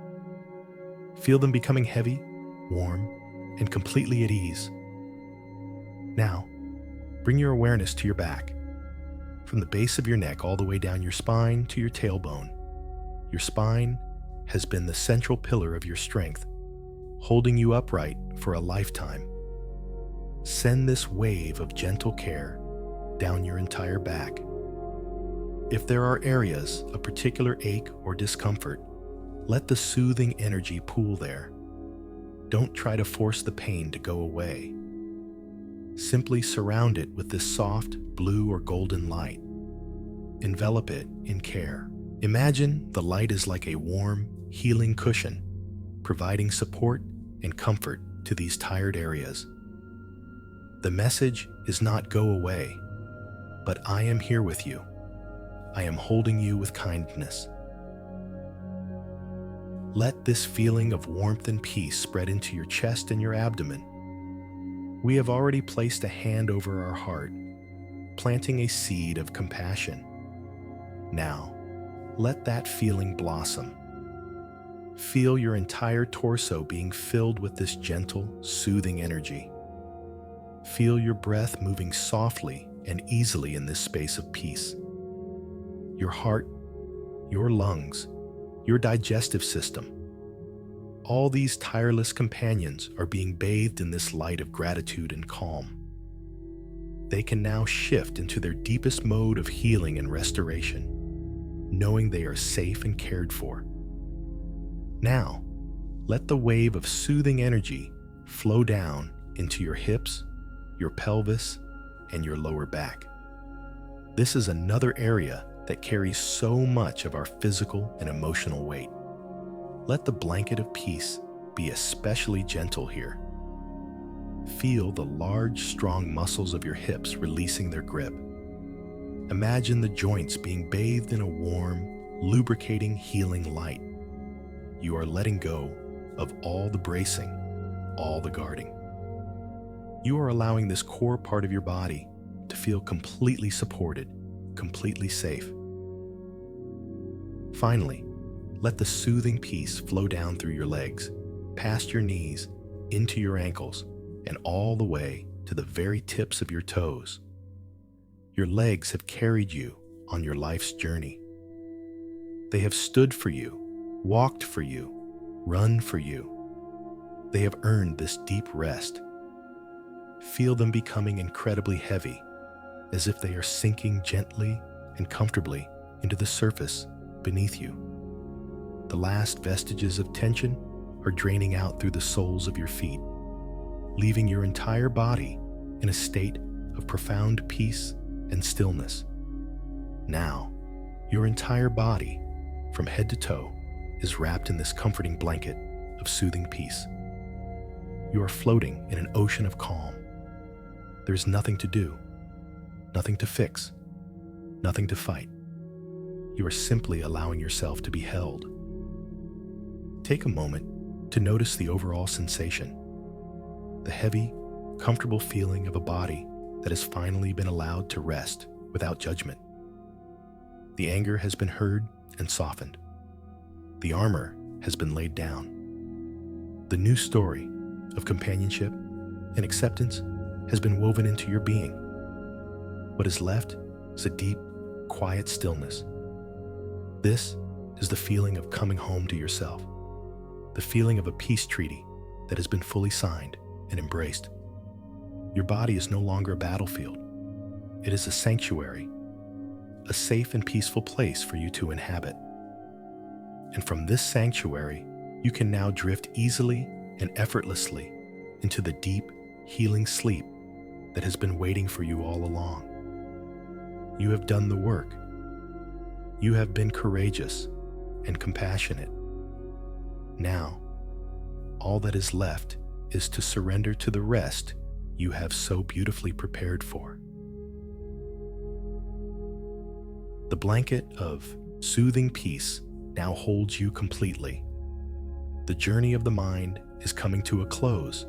Feel them becoming heavy, warm, and completely at ease. Now, bring your awareness to your back, from the base of your neck all the way down your spine to your tailbone. Your spine has been the central pillar of your strength, holding you upright for a lifetime. Send this wave of gentle care down your entire back. If there are areas of particular ache or discomfort, let the soothing energy pool there. Don't try to force the pain to go away. Simply surround it with this soft blue or golden light. Envelop it in care. Imagine the light is like a warm, healing cushion, providing support and comfort to these tired areas. The message is not go away, but I am here with you. I am holding you with kindness. Let this feeling of warmth and peace spread into your chest and your abdomen. We have already placed a hand over our heart, planting a seed of compassion. Now, let that feeling blossom. Feel your entire torso being filled with this gentle, soothing energy. Feel your breath moving softly and easily in this space of peace. Your heart, your lungs, your digestive system. All these tireless companions are being bathed in this light of gratitude and calm. They can now shift into their deepest mode of healing and restoration, knowing they are safe and cared for. Now, let the wave of soothing energy flow down into your hips, your pelvis, and your lower back. This is another area that carries so much of our physical and emotional weight. Let the blanket of peace be especially gentle here. Feel the large, strong muscles of your hips releasing their grip. Imagine the joints being bathed in a warm, lubricating, healing light. You are letting go of all the bracing, all the guarding. You are allowing this core part of your body to feel completely supported, completely safe. Finally, let the soothing peace flow down through your legs, past your knees, into your ankles, and all the way to the very tips of your toes. Your legs have carried you on your life's journey. They have stood for you, walked for you, run for you. They have earned this deep rest. Feel them becoming incredibly heavy, as if they are sinking gently and comfortably into the surface beneath you. The last vestiges of tension are draining out through the soles of your feet, leaving your entire body in a state of profound peace and stillness. Now, your entire body, from head to toe, is wrapped in this comforting blanket of soothing peace. You are floating in an ocean of calm. There's nothing to do, nothing to fix, nothing to fight. You are simply allowing yourself to be held. Take a moment to notice the overall sensation, the heavy, comfortable feeling of a body that has finally been allowed to rest without judgment. The anger has been heard and softened. The armor has been laid down. The new story of companionship and acceptance has been woven into your being. What is left is a deep, quiet stillness. This is the feeling of coming home to yourself, the feeling of a peace treaty that has been fully signed and embraced. Your body is no longer a battlefield. It is a sanctuary, a safe and peaceful place for you to inhabit. And from this sanctuary, you can now drift easily and effortlessly into the deep, healing sleep that has been waiting for you all along. You have done the work. You have been courageous and compassionate. Now, all that is left is to surrender to the rest you have so beautifully prepared for. The blanket of soothing peace now holds you completely. The journey of the mind is coming to a close,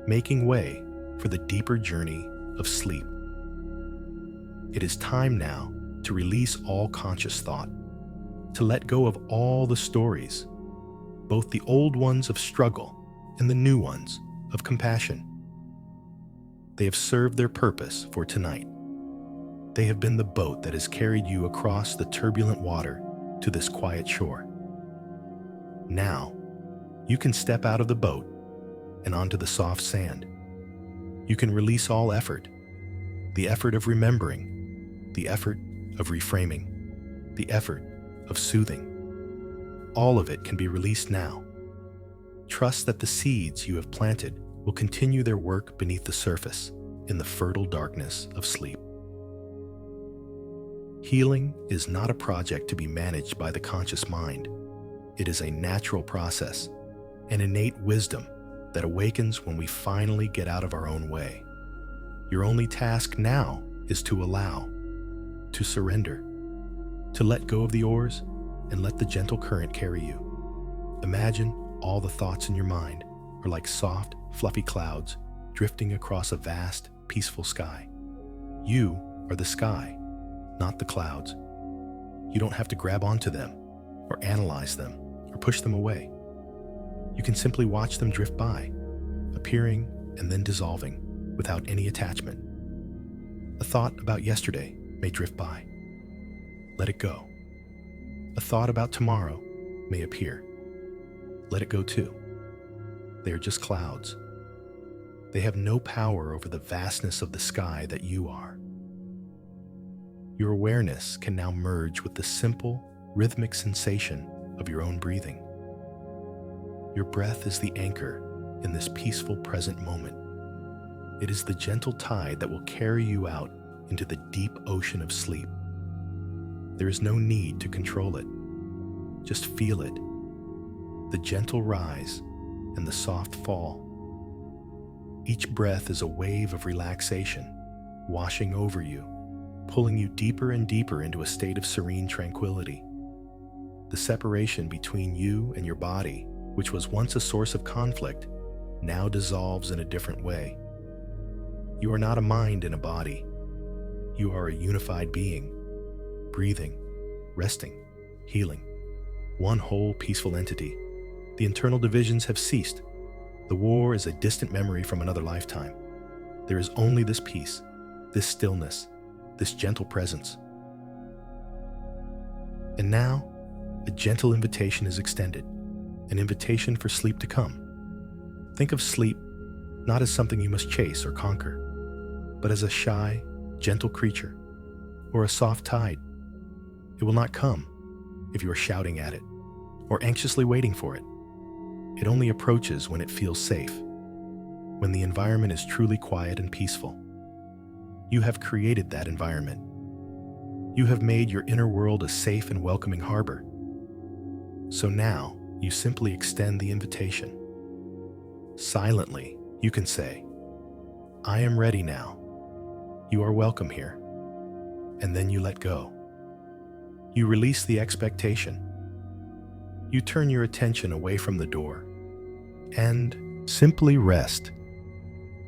making way for the deeper journey of sleep. It is time now to release all conscious thought, to let go of all the stories, both the old ones of struggle and the new ones of compassion. They have served their purpose for tonight. They have been the boat that has carried you across the turbulent water to this quiet shore. Now, you can step out of the boat and onto the soft sand. You can release all effort, the effort of remembering, the effort of reframing, the effort of soothing. All of it can be released now. Trust that the seeds you have planted will continue their work beneath the surface in the fertile darkness of sleep. Healing is not a project to be managed by the conscious mind. It is a natural process, an innate wisdom that awakens when we finally get out of our own way. Your only task now is to allow, to surrender, to let go of the oars and let the gentle current carry you. Imagine all the thoughts in your mind are like soft, fluffy clouds drifting across a vast, peaceful sky. You are the sky, not the clouds. You don't have to grab onto them, or analyze them, or push them away. You can simply watch them drift by, appearing and then dissolving without any attachment. A thought about yesterday may drift by. Let it go. A thought about tomorrow may appear. Let it go too. They are just clouds. They have no power over the vastness of the sky that you are. Your awareness can now merge with the simple, rhythmic sensation of your own breathing. Your breath is the anchor in this peaceful present moment. It is the gentle tide that will carry you out into the deep ocean of sleep. There is no need to control it. Just feel it. The gentle rise and the soft fall. Each breath is a wave of relaxation, washing over you, pulling you deeper and deeper into a state of serene tranquility. The separation between you and your body, which was once a source of conflict, now dissolves in a different way. You are not a mind in a body. You are a unified being, breathing, resting, healing, one whole peaceful entity. The internal divisions have ceased. The war is a distant memory from another lifetime. There is only this peace, this stillness, this gentle presence. And now, a gentle invitation is extended, an invitation for sleep to come. Think of sleep not as something you must chase or conquer, but as a shy, gentle creature, or a soft tide. It will not come if you are shouting at it, or anxiously waiting for it. It only approaches when it feels safe, when the environment is truly quiet and peaceful. You have created that environment. You have made your inner world a safe and welcoming harbor. So now, you simply extend the invitation. Silently, you can say, "I am ready now. You are welcome here." And then you let go. You release the expectation. You turn your attention away from the door and simply rest,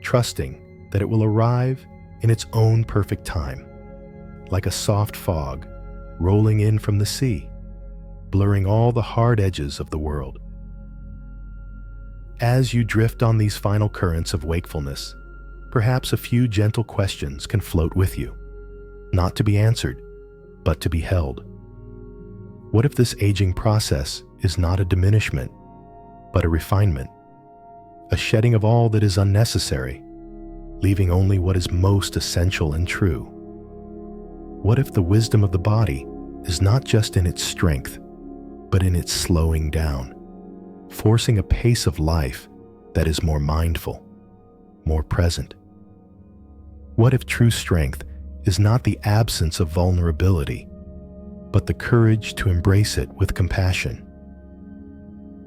trusting that it will arrive in its own perfect time, like a soft fog rolling in from the sea, blurring all the hard edges of the world. As you drift on these final currents of wakefulness, perhaps a few gentle questions can float with you, not to be answered, but to be held. What if this aging process is not a diminishment, but a refinement, a shedding of all that is unnecessary, leaving only what is most essential and true? What if the wisdom of the body is not just in its strength, but in its slowing down, forcing a pace of life that is more mindful, more present? What if true strength is not the absence of vulnerability, but the courage to embrace it with compassion?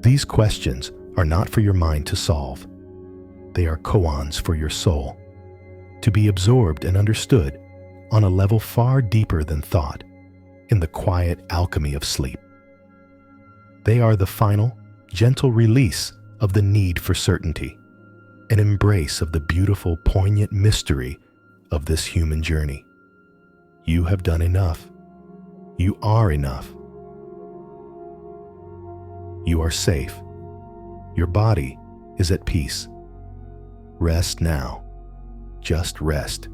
These questions are not for your mind to solve. They are koans for your soul, to be absorbed and understood on a level far deeper than thought, in the quiet alchemy of sleep. They are the final, gentle release of the need for certainty, an embrace of the beautiful, poignant mystery of this human journey. You have done enough. You are enough. You are safe. Your body is at peace. Rest now. Just rest.